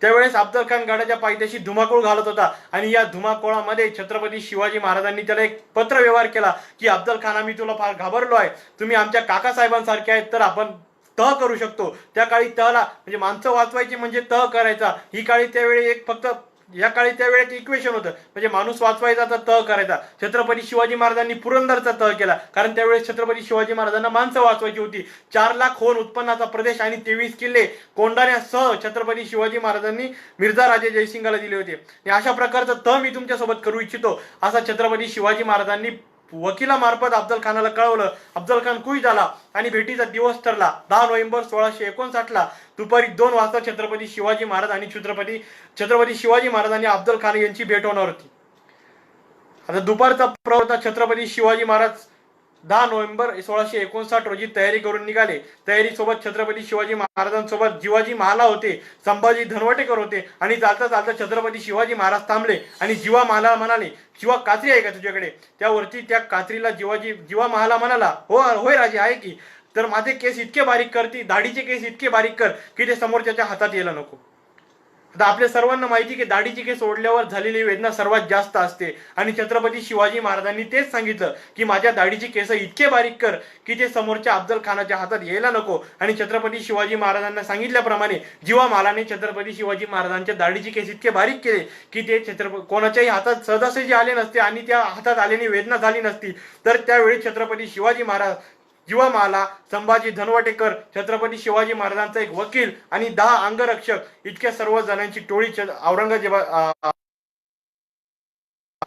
त्यावेळेस अफजल खान गडाच्या पायथ्याशी धुमाकूळ घालत होता आणि या धुमाकूळामध्ये छत्रपती शिवाजी महाराजांनी त्याला एक पत्र व्यवहार केला की अफजल खान, आम्ही तुला फार घाबरलो आहे, तुम्ही आमच्या काकासाहेबांसारखे आहेत तर आपण तह करू शकतो. त्या काळी तहला म्हणजे माणसं वाचवायची म्हणजे तह करायचा, ही काळी त्यावेळी एक फक्त या काळी त्यावेळेस इक्वेशन होतं, म्हणजे माणूस वाचवायचा तर तह करायचा. छत्रपती शिवाजी महाराजांनी पुरंदरचा तह केला, कारण त्यावेळेस छत्रपती शिवाजी महाराजांना माणसं वाचवायची होती. 4 लाख होन उत्पन्नाचा प्रदेश आणि 23 किल्ले कोंढाण्यासह छत्रपती शिवाजी महाराजांनी मिर्झा राजे जयसिंगला दिले होते. अशा प्रकारचा तह मी तुमच्यासोबत करू इच्छितो, असा छत्रपती शिवाजी महाराजांनी वकिलामार्फत अफजल खानाला कळवलं. अफजल खान खुश झाला आणि भेटीचा दिवस ठरला 10 नोव्हेंबर 1659 दुपारी 2 वाजता छत्रपती शिवाजी महाराज आणि छत्रपती शिवाजी महाराजांनी अफजल खान यांची भेट होणार होती. आता दुपारचा प्रवास छत्रपती शिवाजी महाराज 10 नोव्हेंबर 1659 रोजी तयारी करून निघाले. तयारी सोबत छत्रपती शिवाजी महाराजांसोबत जिवाजी महाला होते, संभाजी धनवटेकर होते. आणि चालता चालता छत्रपती शिवाजी महाराज थांबले आणि जीवा महाला म्हणाले, जीवा कात्री आहे का तुझ्याकडे? त्यावरती त्या कात्रीला जीवा महाला म्हणाला, हो होय राजे आहे की, तर माझे केस इतके बारीक करती, दाढीचे केस इतके बारीक कर की ते समोरच्याच्या हातात यायला नको. आता आपल्या सर्वांना माहिती की दाढीची केस ओढल्यावर झालेली वेदना सर्वात जास्त असते आणि छत्रपती शिवाजी महाराजांनी तेच सांगितलं की माझ्या दाढीची केस इतके बारीक कर की ते समोरच्या अफजल खानाच्या हातात यायला नको. आणि छत्रपती शिवाजी महाराजांना सांगितल्याप्रमाणे जीवा मालाने छत्रपती शिवाजी महाराजांच्या दाढीची केस इतके बारीक केले की ते कोणाच्याही हातात सहजासहजी आले नसते आणि त्या हातात आल्याने वेदना झाली नसती. तर त्यावेळी छत्रपती शिवाजी महाराज, जीवा माला, संभाजी धनवटेकर, छत्रपती शिवाजी महाराजांचा एक वकील आणि 10 अंगरक्षक इतक्या सर्व जणांची टोळी औरंगजेब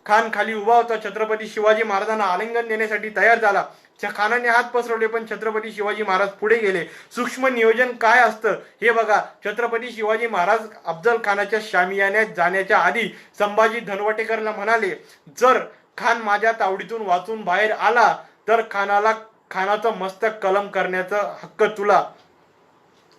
खान खाली उभा होता. छत्रपती शिवाजी महाराजांना आलिंगन देण्यासाठी तयार झाला. खानाने हात पसरवले पण छत्रपती शिवाजी महाराज पुढे गेले. सूक्ष्म नियोजन काय असतं हे बघा. छत्रपती शिवाजी महाराज अफजल खानाच्या शामियान्यात जाण्याच्या आधी संभाजी धनवटेकरला म्हणाले, जर खान माझ्या तावडीतून वाचून बाहेर आला तर खानाचं मस्तक कलम करण्याचा हक्क तुला.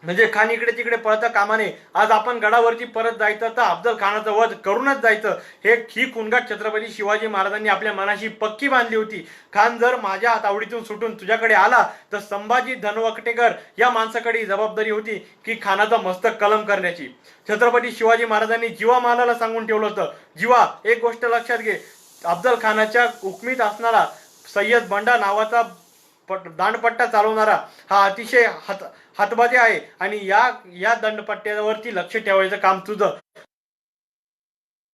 म्हणजे खान इकडे तिकडे पळता कामा नये. आज आपण गडावरती परत जायचं तर अफजल खानाचं वध करूनच जायचं, ही कुणगाट छत्रपती शिवाजी महाराजांनी आपल्या मनाशी पक्की बांधली होती. खान जर माझ्या तावडीतून सुटून तुझ्याकडे आला तर संभाजी धनवटेकर या माणसाकडे जबाबदारी होती की खानाचं मस्तक कलम करण्याची. छत्रपती शिवाजी महाराजांनी जीवा मालाला सांगून ठेवलं होतं, जीवा एक गोष्ट लक्षात घे, अफजल खानाच्या हुकमीत असणारा सय्यद बंडा नावाचा दांडपट्टा चालवणारा हा अतिशय हातबाजी आहे आणि या दंडपट्ट्यावरती लक्ष ठेवायचं काम तुझं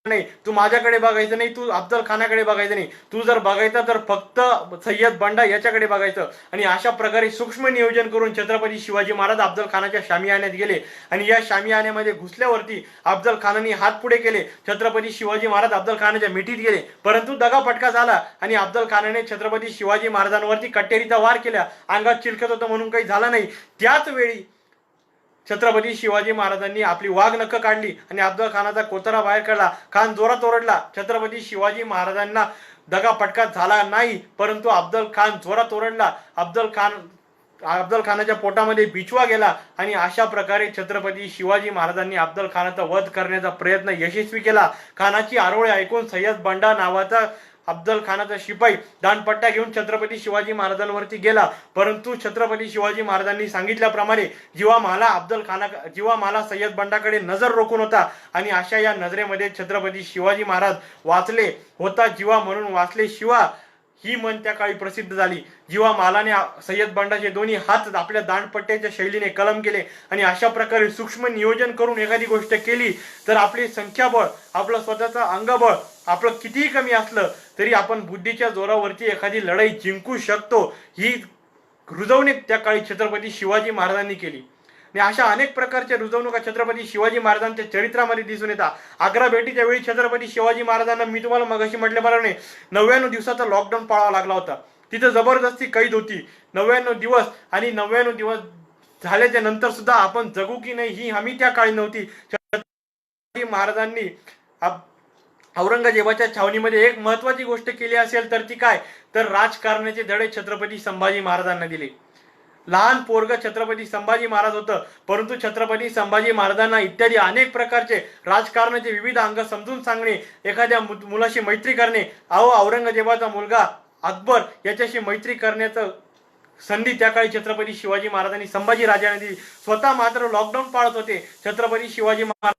नाही. तू माझ्याकडे बघायचं नाही, तू अफजल खानाकडे बघायचं नाही, तू जर बघायचं तर फक्त सय्यद बंडा याच्याकडे बघायचं. आणि अशा प्रकारे सूक्ष्म नियोजन करून छत्रपती शिवाजी महाराज अफजल खानाच्या शामियान्यात गेले आणि या शामियान्यामध्ये घुसल्यावरती अफजल खानाने हात पुढे केले. छत्रपती शिवाजी महाराज अफजल खानाच्या मिठीत गेले, परंतु दगाफटका झाला आणि अफजल खानाने छत्रपती शिवाजी महाराजांवरती कट्टेरीचा वार केला. अंगात चिलखत होतं म्हणून काही झालं नाही. त्याच वेळी छत्रपती शिवाजी महाराजांनी आपली वाघनखं काढली आणि अफजल खानाचा कोतरा बाहेर काढला. खान जोरात ओरडला. छत्रपती शिवाजी महाराजांना दगाफटका झाला नाही, परंतु अफजल खान जोरात ओरडला. अफजल खानाच्या पोटामध्ये बिचवा गेला आणि अशा प्रकारे छत्रपती शिवाजी महाराजांनी अफजल खानाचा वध करण्याचा प्रयत्न यशस्वी केला. खानाची आरोळी ऐकून सय्यद बंडा नावाचा अफजल खानाचा शिपाई दांडपट्टा घेऊन छत्रपती शिवाजी महाराजांवरती गेला, परंतु छत्रपती शिवाजी महाराजांनी सांगितल्याप्रमाणे जीवा माला सय्यद बंडाकडे नजर रोखून होता आणि अशा या नजरेमध्ये छत्रपती शिवाजी महाराज वाचले. होता जीवा म्हणून वाचले शिवा ही म्हण त्या काळी प्रसिद्ध झाली. जीवा मालाने सय्यद बंडाचे दोन्ही हात आपल्या दांडपट्ट्याच्या शैलीने कलम केले आणि अशा प्रकारे सूक्ष्म नियोजन करून एखादी गोष्ट केली तर आपली संख्याबळ, आपलं स्वतःचं अंगबळ आपलं कितीही कमी असलं तरी आपण बुद्धीच्या जोरावरती एखादी लढाई जिंकू शकतो, ही रुजवणी त्या काळी छत्रपती शिवाजी महाराजांनी केली. आणि अशा अनेक प्रकारच्या रुजवणुका छत्रपती शिवाजी महाराजांच्या चरित्रामध्ये दिसून येतात. आग्रा भेटीच्या वेळी छत्रपती शिवाजी महाराजांना मी तुम्हाला मगाशी म्हटल्याप्रमाणे 99 दिवसाचा लॉकडाऊन पाळावा लागला होता. तिथं जबरदस्ती कैद होती 99 दिवस, आणि 99 दिवस झाल्याच्या नंतर सुद्धा आपण जगू की नाही ही हमी त्या काळी नव्हती. छत्रपती महाराजांनी औरंगजेबाच्या छावणीमध्ये एक महत्वाची गोष्ट केली असेल तर ती काय, तर राजकारणाचे धडे छत्रपती संभाजी महाराजांना दिले. लहान पोरग छत्रपती संभाजी महाराज होतं, परंतु छत्रपती संभाजी महाराजांना इत्यादी अनेक प्रकारचे राजकारणाचे विविध अंग समजून सांगणे, एखाद्या मुलाशी मैत्री करणे, औरंगजेबाचा मुलगा अकबर याच्याशी मैत्री करण्याचं संधी त्या काळी छत्रपती शिवाजी महाराजांनी संभाजी राजांनी दिली. स्वतः मात्र लॉकडाऊन पाळत होते. छत्रपती शिवाजी महाराज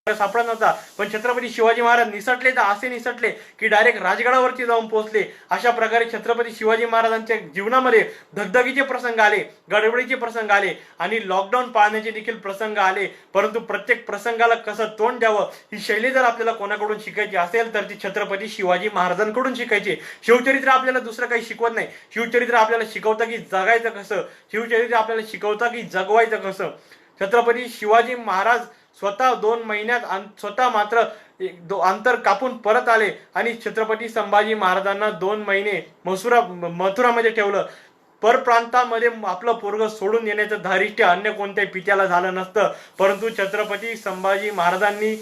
सापडत नव्हता, पण छत्रपती शिवाजी महाराज निसटले तर असे निसटले की डायरेक्ट राजगडावरती जाऊन पोहोचले. अशा प्रकारे छत्रपती शिवाजी महाराजांच्या जीवनामध्ये धगधगीचे प्रसंग आले, गडबडीचे प्रसंग आले आणि लॉकडाऊन पाळण्याचे देखील प्रसंग आले. परंतु प्रत्येक प्रसंगाला कसं तोंड द्यावं ही शैली जर आपल्याला कोणाकडून शिकायची असेल तर ती छत्रपती शिवाजी महाराजांकडून शिकायची. शिवचरित्र आपल्याला दुसरं काही शिकवत नाही. शिवचरित्र आपल्याला शिकवतं की जगायचं कसं, शिवचरित्र आपल्याला शिकवतं की जगवायचं कसं. छत्रपती शिवाजी महाराज स्वतः 2 महिन्यात स्वतः मात्र अंतर कापून परत आले आणि छत्रपती संभाजी महाराजांना 2 महिने मथुरामध्ये ठेवलं. परप्रांतामध्ये आपलं पोरग सोडून येण्याचं धारिष्ट्य अन्य कोणत्याही पित्याला झालं नसतं, परंतु छत्रपती संभाजी महाराजांनी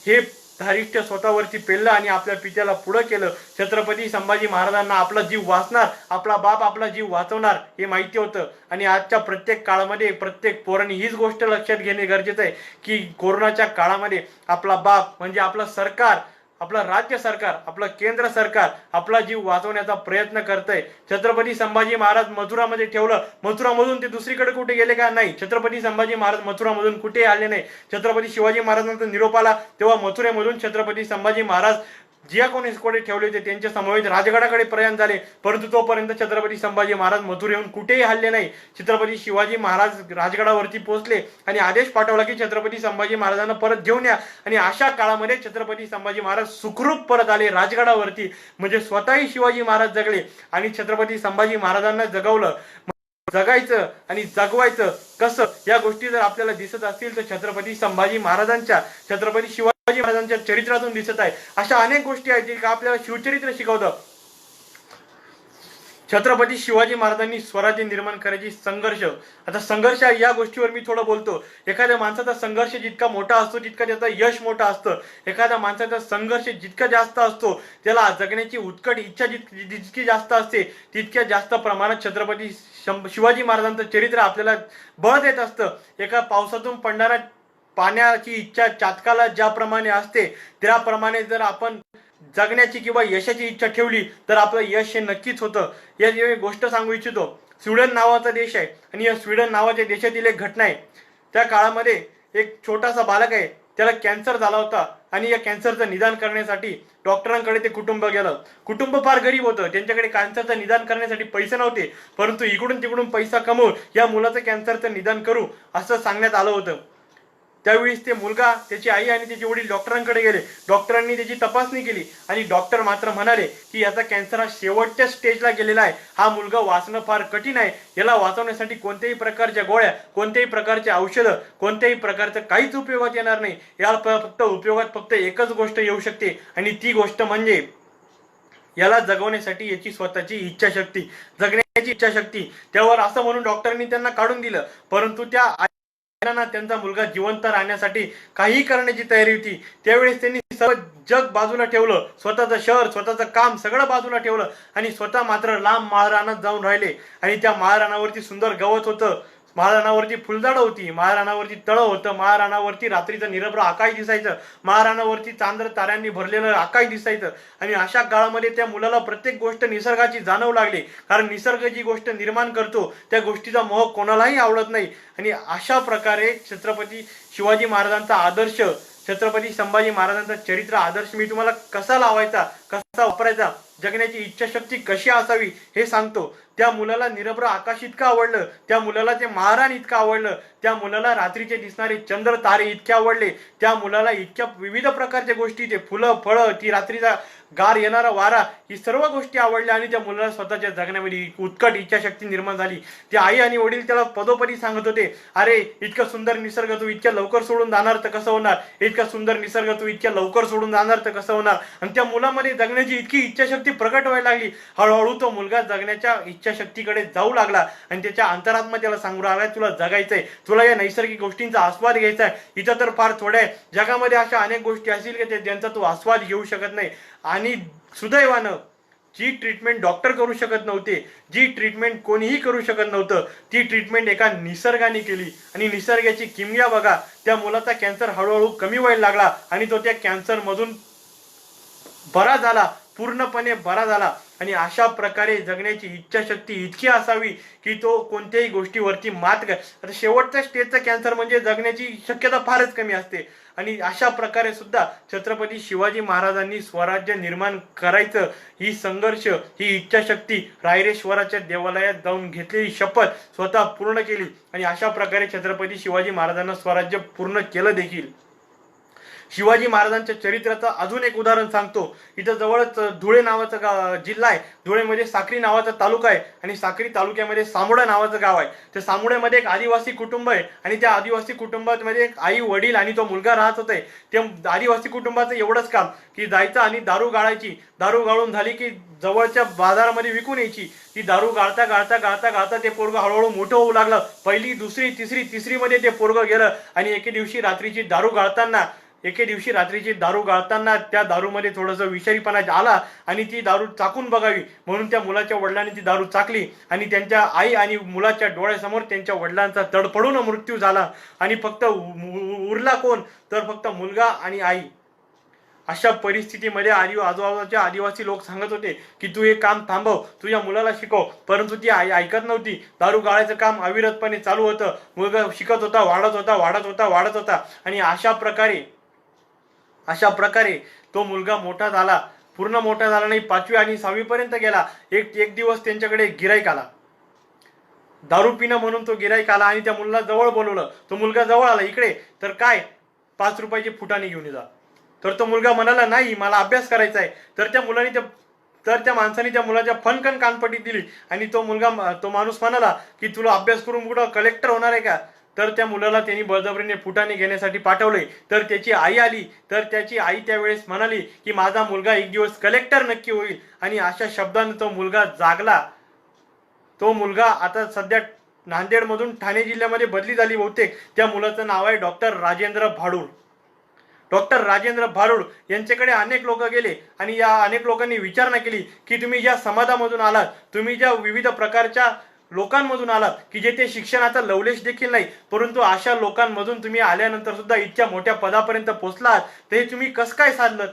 हे धारिष्ट्य स्वतःवरती पेललं आणि आपल्या पित्याला पुढं केलं. छत्रपती संभाजी महाराजांना आपला जीव वाचणार, आपला बाप आपला जीव वाचवणार हे माहिती होतं. आणि आजच्या प्रत्येक काळामध्ये प्रत्येक पोरांनी हीच गोष्ट लक्षात घेणे गरजेचं आहे की कोरोनाच्या काळामध्ये आपला बाप म्हणजे आपलं सरकार, आपलं राज्य सरकार, आपलं केंद्र सरकार आपला जीव वाचवण्याचा प्रयत्न करतंय. छत्रपती संभाजी महाराज मथुरामध्ये ठेवलं, मथुरामधून ते दुसरीकडे कुठे गेले का? नाही. छत्रपती संभाजी महाराज मथुरामधून कुठे आले नाही. छत्रपती शिवाजी महाराजांचा निरोप आला तेव्हा मथुरेमधून छत्रपती संभाजी महाराज ज्या कोणी कोणी ठेवले होते त्यांच्या समवेत राजगडाकडे प्रयाण झाले, परंतु तोपर्यंत छत्रपती संभाजी महाराज मथुरेहून कुठेही हल्ले नाही. छत्रपती शिवाजी महाराज राजगडावरती पोहोचले आणि आदेश पाठवला की छत्रपती संभाजी महाराजांना परत घेऊन या. आणि अशा काळामध्ये छत्रपती संभाजी महाराज सुखरूप परत आले राजगडावरती. म्हणजे स्वतःही शिवाजी महाराज जगले आणि छत्रपती संभाजी महाराजांना जगवलं. जगायचं आणि जगवायचं कसं या गोष्टी जर आपल्याला दिसत असतील तर छत्रपती संभाजी महाराजांच्या, छत्रपती शिवाजी महाराजांच्या चरित्रातून दिसत आहे. अशा अनेक गोष्टी आहेत जे आपल्याला शिवचरित्र शिकवतं. छत्रपती शिवाजी महाराजांनी स्वराज्य निर्माण करायची संघर्ष, आता संघर्ष या गोष्टीवर मी थोडं बोलतो. एखाद्या माणसाचा संघर्ष जितका मोठा असतो तितका त्याचा यश मोठं असतं. एखाद्या माणसाचा संघर्ष जितका जास्त असतो त्याला जगण्याची उत्कट इच्छा जितकी जास्त असते तितक्या जास्त प्रमाणात छत्रपती शिवाजी महाराजांचं चरित्र आपल्याला बळ देत असतं. एका पावसातून पडणाऱ्या पाण्याची इच्छा चातकाला ज्याप्रमाणे असते त्याप्रमाणे जर आपण जगण्याची किंवा यशाची इच्छा ठेवली तर आपलं यश हे नक्कीच होतं. या गोष्ट सांगू इच्छितो. स्वीडन नावाचा देश आहे आणि या स्वीडन नावाच्या देशातील एक घटना आहे. त्या काळामध्ये एक छोटासा बालक आहे, त्याला कॅन्सर झाला होता आणि या कॅन्सरचं निदान करण्यासाठी डॉक्टरांकडे ते कुटुंब गेलं. कुटुंब फार गरीब होतं, त्यांच्याकडे कॅन्सरचं निदान करण्यासाठी पैसे नव्हते, परंतु इकडून तिकडून पैसा कमवून या मुलाचं कॅन्सरचं निदान करू असं सांगण्यात आलं होतं. त्यावेळीस ते मुलगा, त्याची आई आणि त्याचे वडील डॉक्टरांकडे गेले. डॉक्टरांनी त्याची तपासणी केली आणि डॉक्टर मात्र म्हणाले की याचा कॅन्सर हा शेवटच्या स्टेजला गेलेला आहे. हा मुलगा वाचणं फार कठीण आहे. याला वाचवण्यासाठी कोणत्याही प्रकारच्या गोळ्या, कोणत्याही प्रकारचे औषधं, कोणत्याही प्रकारचं काहीच उपयोगात येणार नाही. याला उपयोगात एकच गोष्ट येऊ शकते आणि ती गोष्ट म्हणजे याला जगवण्यासाठी याची स्वतःची इच्छाशक्ती, जगण्याची इच्छाशक्ती. त्यावर असं म्हणून डॉक्टरांनी त्यांना काढून दिलं, परंतु त्या त्यांचा मुलगा जिवंत राहण्यासाठी काही करण्याची तयारी होती. त्यावेळेस त्यांनी सर्व जग बाजूला ठेवलं, स्वतःचं शहर, स्वतःचं काम सगळं बाजूला ठेवलं आणि स्वतः मात्र लांब माळरानात जाऊन राहिले. आणि त्या माळरानावरती सुंदर गवत होतं, महाराणावरती फुलझाडं होती, महाराणावरती तळं होतं, महाराणावरती रात्रीचं निरभ्र आकाश दिसायचं, महाराणावरती चांद्र ताऱ्यांनी भरलेलं आकाश दिसायचं. आणि अशा काळामध्ये त्या मुलाला प्रत्येक गोष्ट निसर्गाची जाणव लागली, कारण निसर्ग जी गोष्ट निर्माण करतो त्या गोष्टीचा मोह कोणालाही आवडत नाही. आणि अशा प्रकारे छत्रपती शिवाजी महाराजांचा आदर्श, छत्रपती संभाजी महाराजांचा चरित्र आदर्श मी तुम्हाला कसा लावायचा, कसा वापरायचा, जगण्याची इच्छाशक्ती कशी असावी हे सांगतो. त्या मुलाला निरभ्र आकाश इतकं आवडलं, त्या मुलाला ते महाराण इतकं आवडलं, त्या मुलाला रात्रीचे दिसणारे चंद्र तारे इतके आवडले, त्या मुलाला इतक्या विविध प्रकारच्या गोष्टी, ते फुलं फळं, ती रात्रीचा गार येणारा वारा, ही सर्व गोष्टी आवडल्या. आणि त्या मुलाला स्वतःच्या जगण्यामध्ये उत्कट इच्छाशक्ती निर्माण झाली. ते आई आणि वडील त्याला पदोपदी सांगत होते, अरे इतका सुंदर निसर्ग तू इतक्या लवकर सोडून जाणार तर कसं होणार, इतका सुंदर निसर्ग तू इतक्या लवकर सोडून जाणार तर कसं होणार. आणि त्या मुलामध्ये जगण्याची इतकी इच्छाशक्ती प्रकट व्हायला लागली. हळूहळू तो मुलगा जगण्याच्या इच्छाशक्तीकडे जाऊ लागला आणि त्याच्या अंतरात्मा त्याला सांगू लागला, तुला जगायचंय, तुला या नैसर्गिक गोष्टींचा आस्वाद घ्यायचा आहे. इथं तर फार थोड्या आहे, जगामध्ये अशा अनेक गोष्टी असतील की ज्यांचा तू आस्वाद घेऊ शकत नाही. आणि सुदैवानं जी ट्रीटमेंट डॉक्टर करू शकत नव्हते, जी ट्रीटमेंट कोणीही करू शकत नव्हतं, ती ट्रीटमेंट एका निसर्गाने केली. आणि निसर्गाची किमया बघा, त्या मुलाचा कॅन्सर हळूहळू कमी व्हायला लागला आणि तो त्या कॅन्सर मधून बरा झाला, पूर्णपणे बरा झाला. आणि अशा प्रकारे जगण्याची इच्छाशक्ती इतकी असावी की तो कोणत्याही गोष्टीवरती मात कर. आता शेवटच्या स्टेजचा कॅन्सर म्हणजे जगण्याची शक्यता फारच कमी असते. आणि अशा प्रकारे सुद्धा छत्रपती शिवाजी महाराजांनी स्वराज्य निर्माण करायचं, ही संघर्ष, ही इच्छाशक्ती रायरेश्वराच्या देवालयात जाऊन घेतलेली शपथ स्वतः पूर्ण केली. आणि अशा प्रकारे छत्रपती शिवाजी महाराजांना स्वराज्य पूर्ण केलं देखील. शिवाजी महाराजांच्या चरित्राचं अजून एक उदाहरण सांगतो. इथं जवळच धुळे नावाचा जिल्हा आहे, धुळेमध्ये साक्री नावाचा तालुका आहे आणि साक्री तालुक्यामध्ये सामुडा नावाचं गाव आहे. त्या सामुड्यामध्ये एक आदिवासी कुटुंब आहे आणि त्या आदिवासी कुटुंबामध्ये एक आई वडील आणि तो मुलगा राहत होते. त्या आदिवासी कुटुंबाचं एवढंच काम की जायचं आणि दारू गाळायची, दारू गाळून झाली की जवळच्या बाजारामध्ये विकून यायची. ती दारू गाळता गाळता गाळता गाळता ते पोरगं हळूहळू मोठं होऊ लागलं. पहिली दुसरी तिसरी मध्ये ते पोरगं गेलं आणि एके दिवशी रात्रीची दारू गाळताना त्या दारूमध्ये थोडंसं विषारीपणा आला आणि ती दारू चाकून बघावी म्हणून त्या मुलाच्या वडिलांनी ती दारू चाकली आणि त्यांच्या आई आणि मुलाच्या डोळ्यासमोर त्यांच्या वडिलांचा तडफडून मृत्यू झाला. आणि फक्त उरला कोण, तर फक्त मुलगा आणि आई. अशा परिस्थितीमध्ये आजूबाजूच्या आदिवासी लोक सांगत होते की तू हे काम थांबव, तुझ्या मुलाला शिकव. परंतु ती आई ऐकत नव्हती. दारू गाळायचं काम अविरतपणे चालू होतं. मुलगा शिकत होता, वाढत होता. आणि अशा प्रकारे तो मुलगा मोठा झाला. पूर्ण मोठा झाला नाही, 5वी आणि 6वी पर्यंत गेला. एक दिवस त्यांच्याकडे गिराईक आला, दारू पिणं म्हणून तो गिराईक आला आणि त्या मुलाला जवळ बोलवलं. तो मुलगा जवळ आला, इकडे. तर काय, 5 रुपयाची फुटाणे घेऊन जा. तर तो मुलगा म्हणाला, नाही मला अभ्यास करायचा आहे. तर त्या माणसाने त्या मुलाच्या फणकन कानपट्टी दिली आणि तो माणूस म्हणाला की तुला अभ्यास करून कुठं कलेक्टर होणार आहे का. तर त्या मुलाला त्यांनी बळजबरीने फुटाणे घेण्यासाठी पाठवले. तर त्याची आई आली. तर त्याची आई त्यावेळेस म्हणाली की माझा मुलगा एक दिवस कलेक्टर नक्की होईल. आणि अशा शब्दाने तो मुलगा जागला. तो मुलगा आता सध्या नांदेडमधून ठाणे जिल्ह्यामध्ये बदली झाली बहुतेक. त्या मुलाचं नाव आहे डॉक्टर राजेंद्र भारुड. यांच्याकडे अनेक लोक गेले आणि या अनेक लोकांनी विचारणा केली की तुम्ही ज्या समाजामधून आलात, तुम्ही ज्या विविध प्रकारच्या लोकांमधून आलात की जेथे शिक्षणाचा लवलेश देखील नाही, परंतु अशा लोकांमधून तुम्ही आल्यानंतर सुद्धा इतक्या मोठ्या पदापर्यंत पोहोचलात, ते तुम्ही कसं काय साधलं.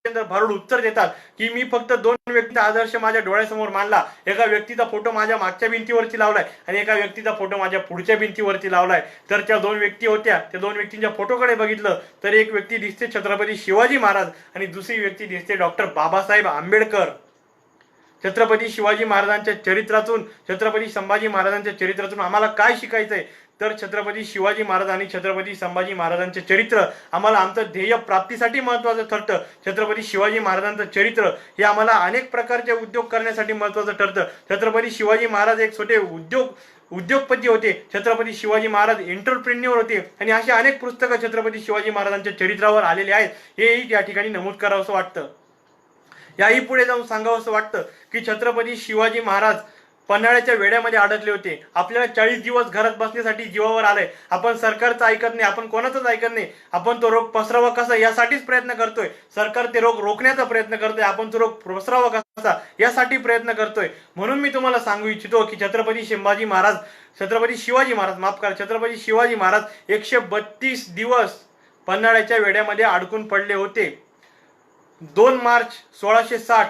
भारुड उत्तर देतात की मी फक्त 2 व्यक्तींचा आदर्श माझ्या डोळ्यासमोर मांडला. एका व्यक्तीचा फोटो माझ्या मागच्या भिंतीवरती लावलाय आणि एका व्यक्तीचा फोटो माझ्या पुढच्या भिंतीवरती लावलाय. तर त्या 2 व्यक्ती होत्या. त्या 2 व्यक्तींच्या फोटोकडे बघितलं तर एक व्यक्ती दिसते छत्रपती शिवाजी महाराज आणि दुसरी व्यक्ती दिसते डॉक्टर बाबासाहेब आंबेडकर. छत्रपती शिवाजी महाराजांच्या चरित्रातून, छत्रपती संभाजी महाराजांच्या चरित्रातून आम्हाला काय शिकायचंय, तर छत्रपती शिवाजी महाराज आणि छत्रपती संभाजी महाराजांचे चरित्र आम्हाला आमचं ध्येय प्राप्तीसाठी महत्वाचं ठरतं. छत्रपती शिवाजी महाराजांचं चरित्र हे आम्हाला अनेक प्रकारचे उद्योग करण्यासाठी महत्वाचं ठरतं. छत्रपती शिवाजी महाराज एक छोटे उद्योगपती होते. छत्रपती शिवाजी महाराज एंटरप्रेन्युअर होते. आणि अशी अनेक पुस्तकं छत्रपती शिवाजी महाराजांच्या चरित्रावर आलेली आहेत. हेही या ठिकाणी नमूद करावं असं वाटतं. याही पुढे जाऊन सांगावं असं वाटतं की छत्रपती शिवाजी महाराज पन्हाळ्याच्या वेड्यामध्ये अडकले होते. आपल्याला 40 दिवस घरात बसण्यासाठी जीवावर आलंय. आपण सरकारचं ऐकत नाही, आपण कोणाचंच ऐकत नाही. आपण तो रोग पसरावा कसा यासाठीच प्रयत्न करतोय. सरकार ते रोग रोखण्याचा प्रयत्न करतोय, आपण तो रोग पसरावा कसा यासाठी प्रयत्न करतोय. म्हणून मी तुम्हाला सांगू इच्छितो की छत्रपती शिवाजी महाराज माफ करा, छत्रपती शिवाजी महाराज 132 दिवस पन्हाळ्याच्या वेड्यामध्ये अडकून पडले होते. 2 मार्च 1660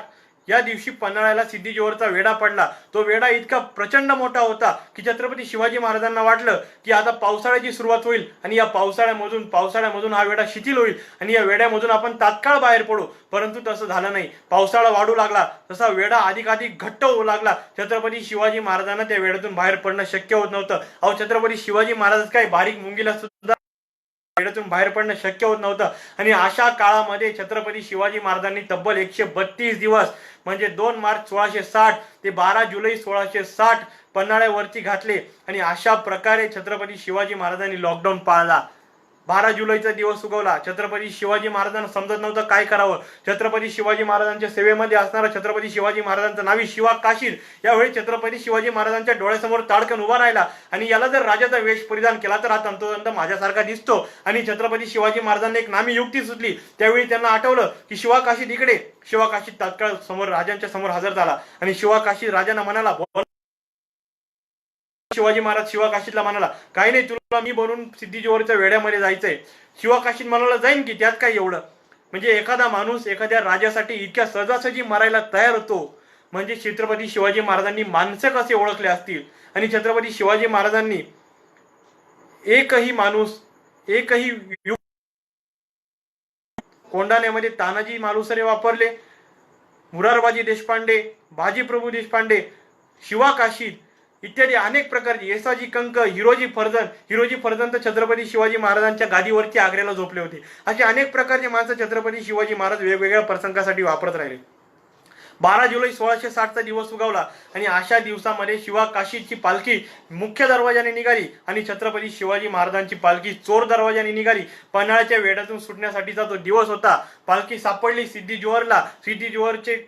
या दिवशी पन्हाळ्याला सिद्धी जोहरचा वेढा पडला. तो वेढा इतका प्रचंड मोठा होता की छत्रपती शिवाजी महाराजांना वाटलं की आता पावसाळ्याची सुरुवात होईल आणि या पावसाळ्यामधून हा वेढा शिथिल होईल आणि या वेड्यामधून आपण तात्काळ बाहेर पडू. परंतु तसं झालं नाही. पावसाळा वाढू लागला, तसा वेढा अधिकाधिक घट्ट होऊ लागला. छत्रपती शिवाजी महाराजांना त्या वेड्यातून बाहेर पडणं शक्य होत नव्हतं. अहो, छत्रपती शिवाजी महाराज काय बारीक मुंगीला सुद्धा वेड्यातून बाहेर पडणं शक्य होत नव्हतं. आणि अशा काळामध्ये छत्रपती शिवाजी महाराजांनी तब्बल 132 दिवस म्हणजे 2 मार्च 1660 ते 12 जुलै 1660 पन्हाळ्यावरती घातले. आणि अशा प्रकारे छत्रपती शिवाजी महाराजांनी लॉकडाऊन पाळला. 12 जुलैचा दिवस उगवला. छत्रपती शिवाजी महाराजांना समजत नव्हतं काय करावं. छत्रपती शिवाजी महाराजांच्या सेवेमध्ये असणारा छत्रपती शिवाजी महाराजांचं नावी शिवा काशीद यावेळी छत्रपती शिवाजी महाराजांच्या डोळ्यासमोर ताडकन उभा राहिला आणि याला जर राजाचा वेश परिधान केला तर हा तंतोतंत माझ्यासारखा दिसतो. आणि छत्रपती शिवाजी महाराजांना एक नामी युक्ती सुचली. त्यावेळी त्यांना आठवलं की शिवा काशीद इकडे. शिवा काशीद तात्काळ राजांच्या समोर हजर झाला आणि शिवा काशीद राजांना म्हणाला, शिवाजी महाराज शिवा काशीदला म्हणाला, काही नाही, तुला मी बनून सिद्धी जोहरच्या वेड्यामध्ये जायचंय. शिवा काशीद म्हणाला, जाईन की, त्यात काय एवढं. म्हणजे एखादा माणूस एखाद्या राजासाठी इतक्या सहजासहजी मरायला तयार होतो म्हणजे छत्रपती शिवाजी महाराजांनी माणसं कसे ओळखले असतील. आणि छत्रपती शिवाजी महाराजांनी एकही कोंढाण्यामध्ये तानाजी मालुसरे वापरले, मुरारबाजी देशपांडे, बाजीप्रभू देशपांडे, शिवा काशीद इत्यादी अनेक प्रकारचे, येसाजी कंक, हिरोजी फर्जन तर छत्रपती शिवाजी महाराजांच्या गादीवरती आग्र्याला झोपले होते. असे अनेक प्रकारचे माणसं छत्रपती शिवाजी महाराज वेगवेगळ्या प्रसंगासाठी वापरत राहिले. 12 जुलै 1660 दिवस उगवला आणि अशा दिवसामध्ये शिवा काशीदची पालखी मुख्य दरवाजाने निघाली आणि छत्रपती शिवाजी महाराजांची पालखी चोर दरवाजाने निघाली. पन्हाळ्याच्या वेढ्यातून सुटण्यासाठीचा तो दिवस होता. पालखी सापडली सिद्धी जोहरला. सिद्धी जोहरचे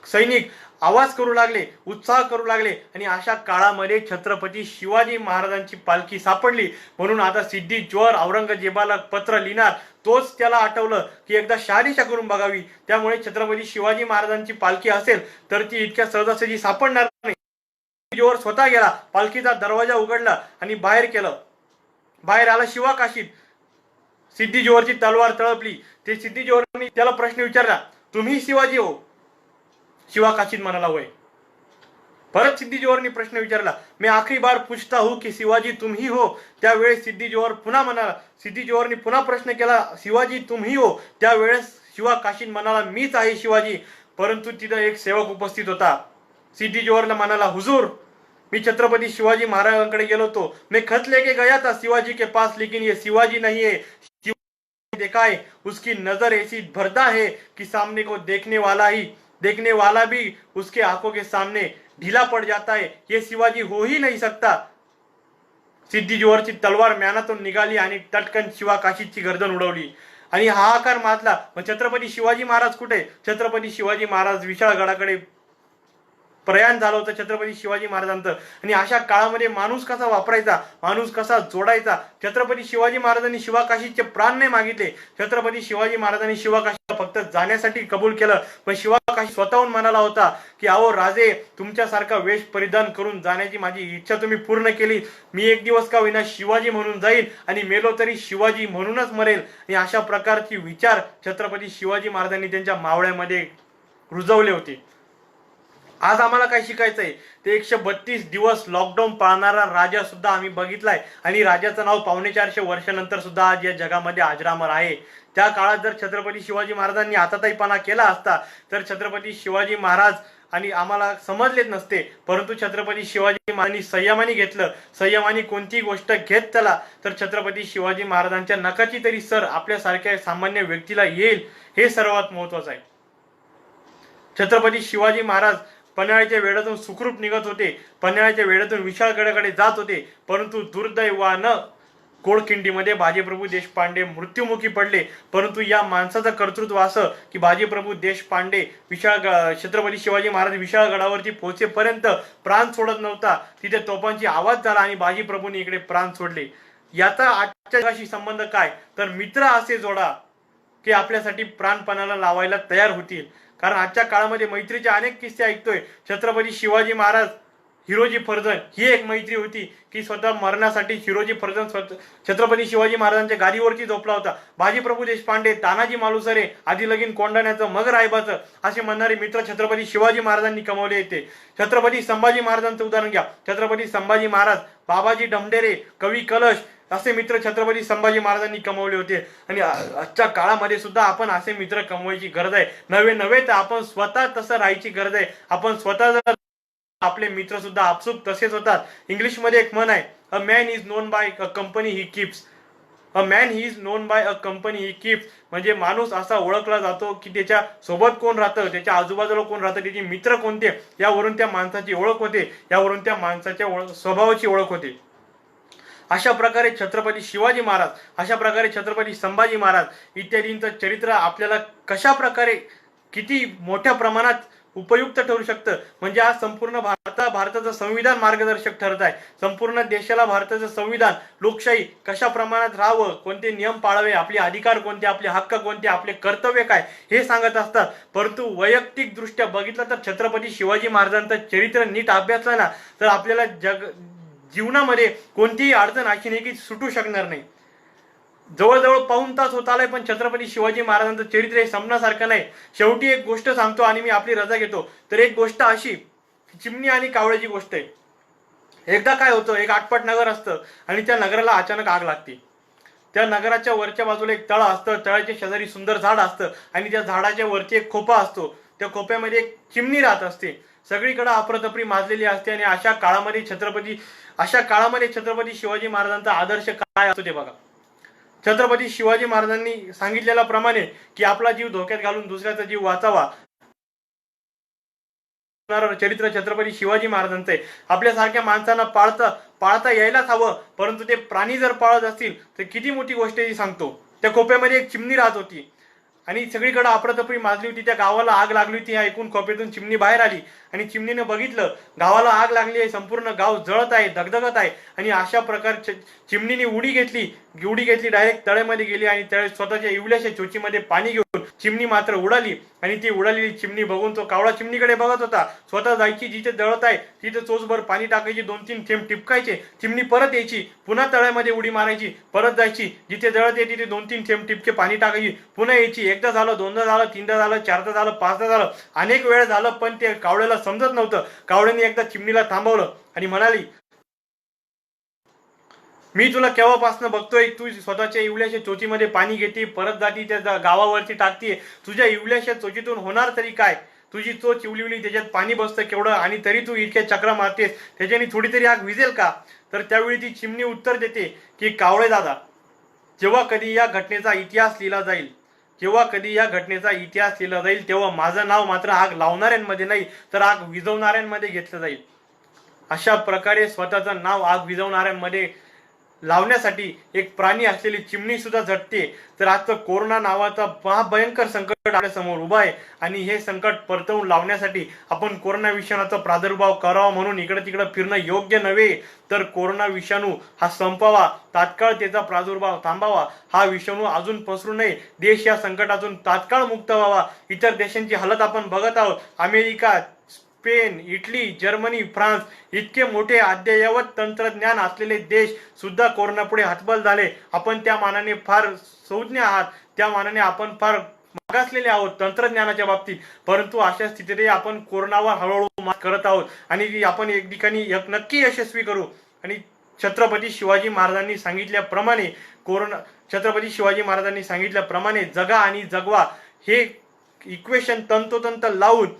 सैनिक आवाज करू लागले, उत्साह करू लागले आणि अशा काळामध्ये छत्रपती शिवाजी महाराजांची पालखी सापडली. म्हणून आता सिद्धी जोहर औरंगजेबाला पत्र लिहिणार. तोच त्याला आठवलं की एकदा शहानिशा करून बघावी. त्यामुळे छत्रपती शिवाजी महाराजांची पालखी असेल तर ती इतक्या सहजासहजी सापडणार नाही. जोहर स्वतः गेला, पालखीचा दरवाजा उघडला आणि बाहेर आला शिवा काशीद. सिद्धी जोहरची तलवार तळपली. ते सिद्धी जोहरनी त्याला प्रश्न विचारला, तुम्ही शिवाजी हो? शिवा काशीद म्हणाला, होय. परत सिद्धी जोहरनी प्रश्न विचारला, मैं आखिरी बार पूछता हूं कि शिवाजी तुम ही हो? त्यावेळेस सिद्धी जोहर पुन्हा म्हणाला. सिद्धी जोहरनी पुन्हा प्रश्न केला, शिवाजी तुम ही हो? त्यावेळेस शिवा काशीद म्हणाला, मीच आहे शिवाजी. परंतु तिथं एक सेवक उपस्थित होता. सिद्धी जोहरला म्हणाला, हुजूर, मी छत्रपती शिवाजी महाराजांकडे गेलो होतो. मैं खत लेके गया था शिवाजी के पास, लेकिन ये शिवाजी नहीं है. देखा है, उसकी नजर ऐसी भरदा है कि सामने को देखने वाला भी उसके आंखों के सामने ढीला पड़ जाता है. ये शिवाजी हो ही नहीं सकता. सिद्धी जोहरची तलवार म्यानातून निघाली आणि तटकन शिवा काशीदची गर्दन उडवली आणि हाहाकार माजला. मग छत्रपती शिवाजी महाराज कुठे? छत्रपती शिवाजी महाराज विशाळगडाकडे प्रयाण झालं होतं छत्रपती शिवाजी महाराजांचं. आणि अशा काळामध्ये माणूस कसा वापरायचा, माणूस कसा जोडायचा. छत्रपती शिवाजी महाराजांनी शिवा काशीदचे प्राण नाही मागितले. छत्रपती शिवाजी महाराजांनी शिवा काशीदला फक्त जाण्यासाठी कबूल केलं. पण शिवा काशीद स्वतःहून म्हणाला होता की अहो राजे, तुमच्यासारखा वेश परिधान करून जाण्याची माझी इच्छा तुम्ही पूर्ण केली. मी एक दिवस का होईना शिवाजी म्हणून जाईल आणि मेलो तरी शिवाजी म्हणूनच मरेल. आणि अशा प्रकारचे विचार छत्रपती शिवाजी महाराजांनी त्यांच्या मावळ्यामध्ये रुजवले होते. आज आम्हाला काय शिकायचंय ते 132 दिवस लॉकडाऊन पाळणारा राजा सुद्धा आम्ही बघितलाय आणि राजाचं नाव 450 वर्षानंतर सुद्धा आज या जगामध्ये अजरामर आहे. त्या काळात जर छत्रपती शिवाजी महाराजांनी आताताईपणा केला असता तर छत्रपती शिवाजी महाराज आणि आम्हाला समजलेच नसते. परंतु छत्रपती शिवाजी महाराजांनी संयमाने घेतलं. संयमाने कोणती गोष्ट घेत चला तर छत्रपती शिवाजी महाराजांच्या नकाची तरी सर आपल्यासारख्या सामान्य व्यक्तीला येईल, हे सर्वात महत्वाचं आहे. छत्रपती शिवाजी महाराज पन्हाळ्याच्या वेढ्यातून सुखरूप निघत होते. पन्हाळ्याच्या वेढ्यातून विशाळगडाकडे जात होते. परंतु दुर्दैवानं कोळखिंडीमध्ये बाजीप्रभू देशपांडे मृत्युमुखी पडले, परंतु या माणसाचं कर्तृत्व असं की बाजीप्रभू देशपांडे छत्रपती शिवाजी महाराज विशाळगडावरती पोहोचेपर्यंत प्राण सोडत नव्हता. तिथे तोफांची आवाज झाला आणि बाजीप्रभूंनी इकडे प्राण सोडले. याचा आजच्या जगाशी संबंध काय, तर मित्र असे जोडा की आपल्यासाठी प्राणपणाला लावायला तयार होतील. कारण आजच्या काळामध्ये मैत्रीचे अनेक किस्से ऐकतोय. छत्रपती शिवाजी महाराज हिरोजी फर्जन ही एक मैत्री होती की स्वतः मरण्यासाठी हिरोजी फर्जन छत्रपती शिवाजी महाराजांच्या गादीवरती झोपला होता. बाजीप्रभू देशपांडे, तानाजी मालुसरे, आधी लगीन कोंढाण्याचं मग रायबाचं असे म्हणणारे मित्र छत्रपती शिवाजी महाराजांनी कमवले येते. छत्रपती संभाजी महाराजांचं उदाहरण घ्या. छत्रपती संभाजी महाराज, बाबाजी डमडेरे, कवी कलश असे मित्र छत्रपती संभाजी महाराजांनी कमवले होते. आणि आजच्या काळामध्ये सुद्धा आपण असे मित्र कमवायची गरज आहे. नवे तर आपण स्वतः तसं राहायची गरज आहे. आपण स्वतः जर आपले मित्र सुद्धा आपसूक तसेच होतात. इंग्लिश मध्ये एक म्हण आहे, a man is known by a company he keeps. A man he is known by a company he keeps. म्हणजे माणूस असा ओळखला जातो की त्याच्या सोबत कोण राहतं, त्याच्या आजूबाजूला कोण राहतं, त्याचे मित्र कोणते, यावरून त्या माणसाची ओळख होते, यावरून त्या माणसाच्या स्वभावाची ओळख होते. अशा प्रकारे छत्रपती शिवाजी महाराज, अशा प्रकारे छत्रपती संभाजी महाराज इत्यादींचं चरित्र आपल्याला कशा प्रकारे किती मोठ्या प्रमाणात उपयुक्त ठरू शकतं. म्हणजे आज संपूर्ण भारताचं संविधान मार्गदर्शक ठरत आहे. संपूर्ण देशाला भारताचं संविधान, लोकशाही कशा प्रमाणात राहावं, कोणते नियम पाळावे, आपले अधिकार कोणते, आपले हक्क कोणते, आपले कर्तव्य काय हे सांगत असतात. परंतु वैयक्तिक दृष्ट्या बघितलं तर छत्रपती शिवाजी महाराजांचं चरित्र नीट अभ्यासलं ना तर आपल्याला जीवनामध्ये कोणतीही अडचण अशी नाही की सुटू शकणार नाही. जवळजवळ पाऊण तास होत आलाय पण छत्रपती शिवाजी महाराजांचं चरित्र हे संपण्यासारखं नाही. शेवटी एक गोष्ट सांगतो आणि मी आपली रजा घेतो. तर एक गोष्ट अशी, चिमणी आणि कावळ्याची गोष्ट आहे. एकदा काय होतं, एक आटपाट नगर असतं आणि त्या नगराला अचानक आग लागते. त्या नगराच्या वरच्या बाजूला एक तळ असतं, तळाच्या शेजारी सुंदर झाड असतं आणि त्या झाडाच्या वरती एक खोपा असतो. त्या खोप्यामध्ये एक चिमणी राहत असते. सगळीकडे अफरातफरी माजलेली असते. आणि अशा काळामध्ये छत्रपती शिवाजी महाराजांचा आदर्श काय असतो ते बघा. छत्रपती शिवाजी महाराजांनी सांगितलेल्या प्रमाणे की आपला जीव धोक्यात घालून दुसऱ्याचा जीव वाचावा चरित्र छत्रपती शिवाजी महाराजांचं आहे. आपल्यासारख्या माणसांना पाळता यायलाच हवं, परंतु ते प्राणी जर पाळत असतील तर किती मोठी गोष्ट ती सांगतो. त्या खोप्यामध्ये एक चिमणी राहत होती आणि सगळीकडे अफरातफरी माजली होती. त्या गावाला आग लागली होती. ऐकून खोप्यातून चिमणी बाहेर आली आणि चिमणीने बघितलं गावाला आग लागली आहे, संपूर्ण गाव जळत आहे, धगधगत आहे. आणि अशा प्रकारे चिमणीने उडी घेतली डायरेक्ट तळ्यामध्ये गेली आणि स्वतःच्या इवल्याच्या चोचीमध्ये पाणी घेऊन चिमणी मात्र उडाली. आणि ती उडालेली चिमणी बघून तो कावळा चिमणीकडे बघत होता. स्वतः जायची, जिथे जळत आहे तिथे चोचभर पाणी टाकायची, 2-3 थेंब टिपकायचे, चिमणी परत यायची, पुन्हा तळ्यामध्ये उडी मारायची, परत जायची, जिथे जळत आहे तिथे 2-3 थेंब टिपके पाणी टाकायची, पुन्हा यायची. एकदा झालं, दोनदा झालं, तीनदा झालं, चारदा झालं, पाचदा झालं, अनेक वेळ झालं. पण ते कावळ्याला समजत नव्हतं. कावळ्याने एकदा चिमणीला थांबवलं आणि म्हणाली, मी तुला केव्हापासून बघतोय, तू स्वतःच्या इवल्याच्या चोचीमध्ये पाणी घेते, परत जाती त्या गावावरती टाकते. तुझ्या इवल्याच्या चोचीतून होणार तरी काय? तुझी चोच इवली त्याच्यात पाणी बसतं केवढं आणि तरी तू इतक्या चक्रा मारतेस, त्याच्याने थोडी तरी आग विझेल का? तर त्यावेळी ती चिमणी उत्तर देते की कावळे दादा, जेव्हा कधी या घटनेचा इतिहास लिहिला जाईल तेव्हा माझं नाव मात्र आग लावणाऱ्यांमध्ये नाही तर आग विझवणाऱ्यांमध्ये घेतलं जाईल. अशा प्रकारे स्वतःचं नाव आग विझवणाऱ्यांमध्ये लावण्यासाठी एक प्राणी असलेली चिमणी सुद्धा झटते. तर आजचं कोरोना नावाचा महाभयंकर संकट आपल्या समोर उभा आहे आणि हे संकट परतवून लावण्यासाठी आपण कोरोना विषाणूचा प्रादुर्भाव करावा म्हणून इकडे तिकडे फिरणं योग्य नव्हे. तर कोरोना विषाणू हा संपावा, तात्काळ त्याचा प्रादुर्भाव थांबावा, हा विषाणू अजून पसरू नये, देश या संकटातून तात्काळ मुक्त व्हावा. इतर देशांची हालत आपण बघत आहोत. America, Spain, Italy, Germany, France इतके मोठे अद्ययावत तंत्रज्ञान असलेले देश सुद्धा कोरोनापुढे हतबल झाले. आपण त्या मानाने फार संज्ञ आहात, त्या मानाने आपण फार मागासलेले आहोत तंत्रज्ञानाच्या बाबतीत. परंतु अशा स्थितीत आपण कोरोनावर हळूहळू मात करत आहोत आणि आपण एक ठिकाणी नक्की यशस्वी करू. आणि छत्रपती शिवाजी महाराजांनी सांगितल्याप्रमाणे जगा आणि जगवा हे इक्वेशन तंतोतंत लावून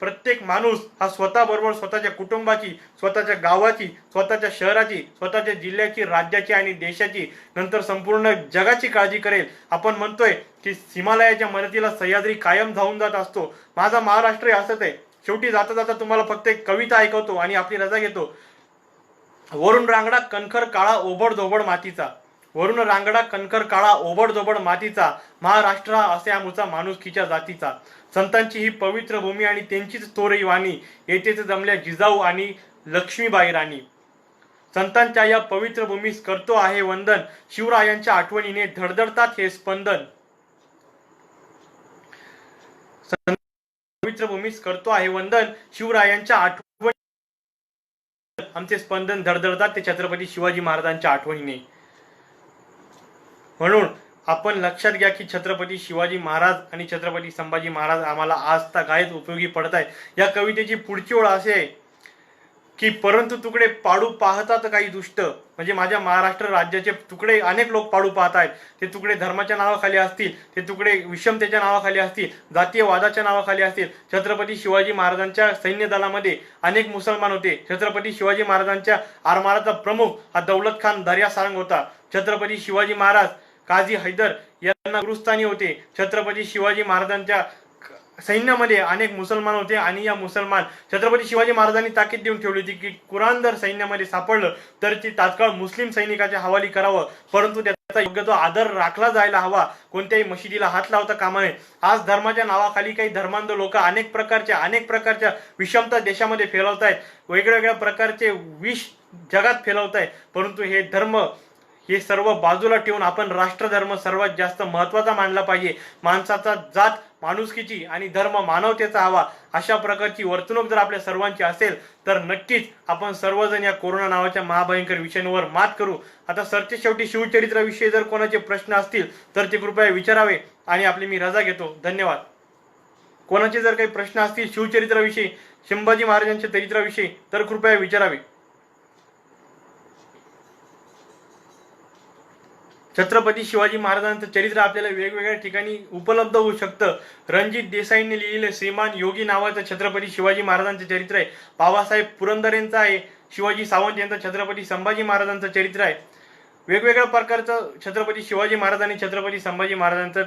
प्रत्येक माणूस हा स्वतःबरोबर स्वतःच्या कुटुंबाची, स्वतःच्या गावाची, स्वतःच्या शहराची, स्वतःच्या जिल्ह्याची, राज्याची आणि देशाची, नंतर संपूर्ण जगाची काळजी करेल. आपण म्हणतोय की हिमालयाच्या मदतीला सह्याद्री कायम धावून जात असतो. माझा महाराष्ट्र असंच आहे. शेवटी जाता जाता तुम्हाला फक्त एक कविता ऐकवतो आणि आपली रजा घेतो. वरून रांगडा कणखर काळा ओबड धोबड मातीचा, वरून रांगडा कणकर काळा ओबडधोबड मातीचा, महाराष्ट्र हा असे आमुचा माणुसकीच्या जातीचा. संतांची ही पवित्र भूमी आणि त्यांचीच तोरई वाणी, येथेच जमल्या जिजाऊ आणि लक्ष्मीबाई राणी. संतांच्या या पवित्र भूमीस करतो आहे वंदन, शिवरायांच्या आठवणीने धडधडतात हे स्पंदन. पवित्र भूमीस करतो आहे वंदन, शिवरायांच्या आठवणी आमचे स्पंदन धडधडतात ते छत्रपती शिवाजी महाराजांच्या आठवणीने. म्हणून आपण लक्षात घ्या की छत्रपती शिवाजी महाराज आणि छत्रपती संभाजी महाराज आम्हाला आज तागायत उपयोगी पडत आहेत. या कवितेची पुढची ओळ असे आहे की परंतु तुकडे पाडू पाहतात काही दुष्ट, म्हणजे माझ्या महाराष्ट्र राज्याचे तुकडे अनेक लोक पाडू पाहत आहेत. ते तुकडे धर्माच्या नावाखाली असतील, ते तुकडे विषमतेच्या नावाखाली असतील, जातीयवादाच्या नावाखाली असतील. छत्रपती शिवाजी महाराजांच्या सैन्य दलामध्ये अनेक मुसलमान होते. छत्रपती शिवाजी महाराजांच्या आरमाराचा प्रमुख हा दौलत खान दर्या सारंग होता. छत्रपती शिवाजी महाराज काझी हैदर यांना गुरुस्थानी होते. छत्रपती शिवाजी महाराजांच्या सैन्यामध्ये अनेक मुसलमान होते आणि या मुसलमान छत्रपती शिवाजी महाराजांनी ताकीद देऊन ठेवली होती की कुराण जर सैन्यामध्ये सापडलं तर ती तात्काळ मुस्लिम सैनिकाच्या हवाली करावं, परंतु त्याचा योग्य तो आदर राखला जायला हवा, कोणत्याही मशिदीला हात लावता कामा नये. आज धर्माच्या नावाखाली काही धर्मांध लोक अनेक प्रकारच्या विषमता देशामध्ये फैलावत आहेत, वेगवेगळ्या प्रकारचे विष जगात फैलावत आहेत. परंतु हे धर्म हे सर्व बाजूला ठेवून आपण राष्ट्रधर्म सर्वात जास्त महत्वाचा मानला पाहिजे. माणसाचा जात माणुसकीची आणि धर्म मानवतेचा हवा, अशा प्रकारची वर्तणूक जर आपल्या सर्वांची असेल तर नक्कीच आपण सर्वजण या कोरोना नावाच्या महाभयंकर विषयावर मात करू. आता सरते शेवटी शिवचरित्राविषयी जर कोणाचे प्रश्न असतील तर ते कृपया विचारावे आणि आपली मी रजा घेतो. धन्यवाद. कोणाचे जर काही प्रश्न असतील शिवचरित्राविषयी, संभाजी महाराजांच्या चरित्राविषयी तर कृपया विचारावे. छत्रपती शिवाजी महाराजांचं चरित्र आपल्याला वेगवेगळ्या ठिकाणी उपलब्ध होऊ शकतं. रणजित देसाईंनी लिहिलेलं श्रीमान योगी नावाचं छत्रपती शिवाजी महाराजांचं चरित्र आहे. बाबासाहेब पुरंदरेंचं आहे. शिवाजी सावंत यांचं छत्रपती संभाजी महाराजांचं चरित्र आहे. वेगवेगळ्या प्रकारचं छत्रपती शिवाजी महाराज आणि छत्रपती संभाजी महाराजांचं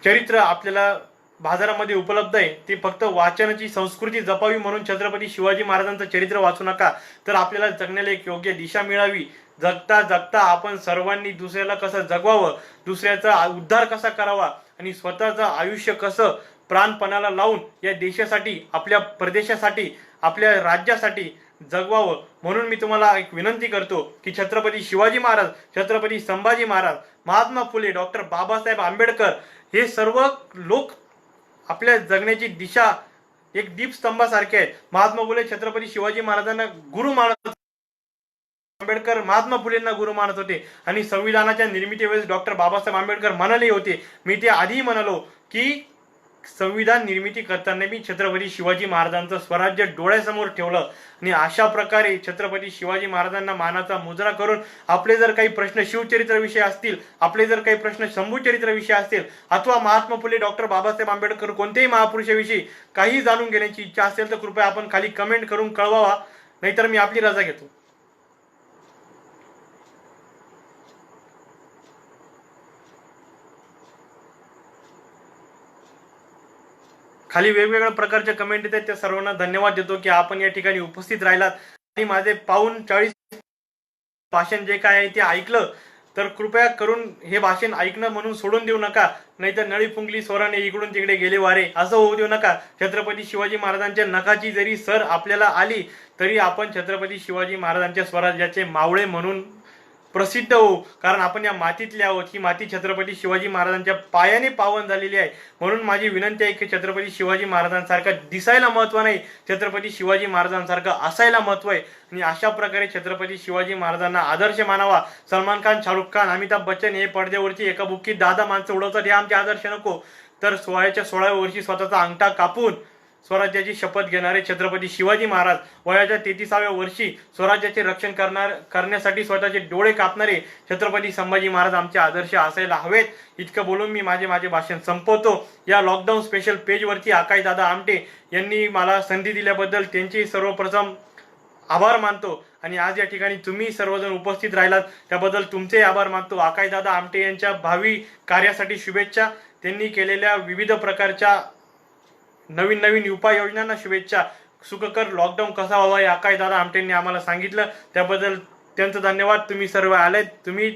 चरित्र आपल्याला बाजारामध्ये उपलब्ध आहे. ते फक्त वाचनाची संस्कृती जपावी म्हणून छत्रपती शिवाजी महाराजांचं चरित्र वाचू नका, तर आपल्याला जगण्याला एक योग्य दिशा मिळावी. जगता जगता आपण सर्वांनी दुसऱ्याला कसं जगवावं, दुसऱ्याचा उद्धार कसा करावा आणि स्वतःचं आयुष्य कसं प्राणपणाला लावून या देशासाठी, आपल्या प्रदेशासाठी, आपल्या राज्यासाठी जगवावं. म्हणून मी तुम्हाला एक विनंती करतो की छत्रपती शिवाजी महाराज, छत्रपती संभाजी महाराज, महात्मा फुले, डॉक्टर बाबासाहेब आंबेडकर हे सर्व लोक आपल्या जगण्याची दिशा एक दीपस्तंभासारखे आहेत. महात्मा फुले छत्रपती शिवाजी महाराजांना गुरु मानत, आंबेडकर महात्मा फुलेंना गुरु मानत होते आणि संविधानाच्या निर्मितीवेळेस डॉक्टर बाबासाहेब आंबेडकर म्हणाले होते, मी ते आधी म्हणालो की संविधान निर्मिती करताना मी छत्रपती शिवाजी महाराजांचं स्वराज्य डोळ्यासमोर ठेवलं. आणि अशा प्रकारे छत्रपती शिवाजी महाराजांना मानाचा मुजरा करून आपले जर काही प्रश्न शिवचरित्राविषयी असतील, आपले जर काही प्रश्न शंभूचरित्राविषयी असतील, अथवा महात्मा फुले, डॉक्टर बाबासाहेब आंबेडकर कोणत्याही महापुरुषाविषयी काही जाणून घेण्याची इच्छा असेल तर कृपया आपण खाली कमेंट करून कळवावा, नाहीतर मी आपली रजा घेतो. खाली वेगवेगळ्या प्रकारच्या कमेंट येतात, त्या सर्वांना धन्यवाद देतो की आपण या ठिकाणी उपस्थित राहिलात आणि माझे 40 भाषण जे काय आहे ते ऐकलं. तर कृपया करून हे भाषण ऐकणं म्हणून सोडून देऊ नका, नाहीतर नळी फुंकली स्वराने इकडून तिकडे गेले वारे असं होऊ देऊ नका. छत्रपती शिवाजी महाराजांच्या नखाची जरी सर आपल्याला आली तरी आपण छत्रपती शिवाजी महाराजांच्या स्वराज्याचे मावळे म्हणून प्रसिद्ध हो, कारण आपण या मातीतले आहोत. ही माती छत्रपती शिवाजी महाराजांच्या पायाने पावन झालेली आहे. म्हणून माझी विनंती आहे की छत्रपती शिवाजी महाराजांसारखा दिसायला महत्व नाही, छत्रपती शिवाजी महाराजांसारखं असायला महत्व आहे. आणि अशा प्रकारे छत्रपती शिवाजी महाराजांना आदर्श मानावा. सलमान खान, शाहरुख खान, अमिताभ बच्चन हे पडद्यावरची एका बुक्कीत 10 माणसं उडवतात, हे आमचे आदर्श नको. तर 16व्या वर्षी स्वतःचा अंगठा कापून स्वराज्याची शपथ घेणारे छत्रपती शिवाजी महाराज, वयाच्या 33व्या वर्षी स्वराज्याचे रक्षण करण्यासाठी स्वतःचे डोळे कापणारे छत्रपती संभाजी महाराज आमचे आदर्श असायला हवेत. इतकं बोलून मी माझे भाषण संपवतो. या लॉकडाऊन स्पेशल पेजवरती आकाश दादा आमटे यांनी मला संधी दिल्याबद्दल त्यांचे सर्वप्रथम आभार मानतो. आणि आज या ठिकाणी तुम्ही सर्वजण उपस्थित राहिलात त्याबद्दल तुमचे आभार मानतो. आकाश दादा आमटे यांच्या भावी कार्यासाठी शुभेच्छा. त्यांनी केलेल्या विविध प्रकारच्या नवीन उपाययोजनांना शुभेच्छा. सुखकर लॉकडाऊन कसा व्हावा हे आकाश दादा आमटेंनी आम्हाला सांगितलं, त्याबद्दल त्यांचं धन्यवाद. तुम्ही सर्व आलेत,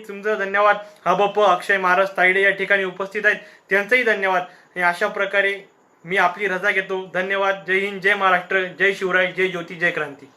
तुमचं धन्यवाद. हबप अक्षय महाराज तायडे या ठिकाणी उपस्थित आहेत, त्यांचंही धन्यवाद. आणि अशा प्रकारे मी आपली रजा घेतो. धन्यवाद. जय हिंद, जय महाराष्ट्र, जय शिवराय, जय ज्योती, जय क्रांती.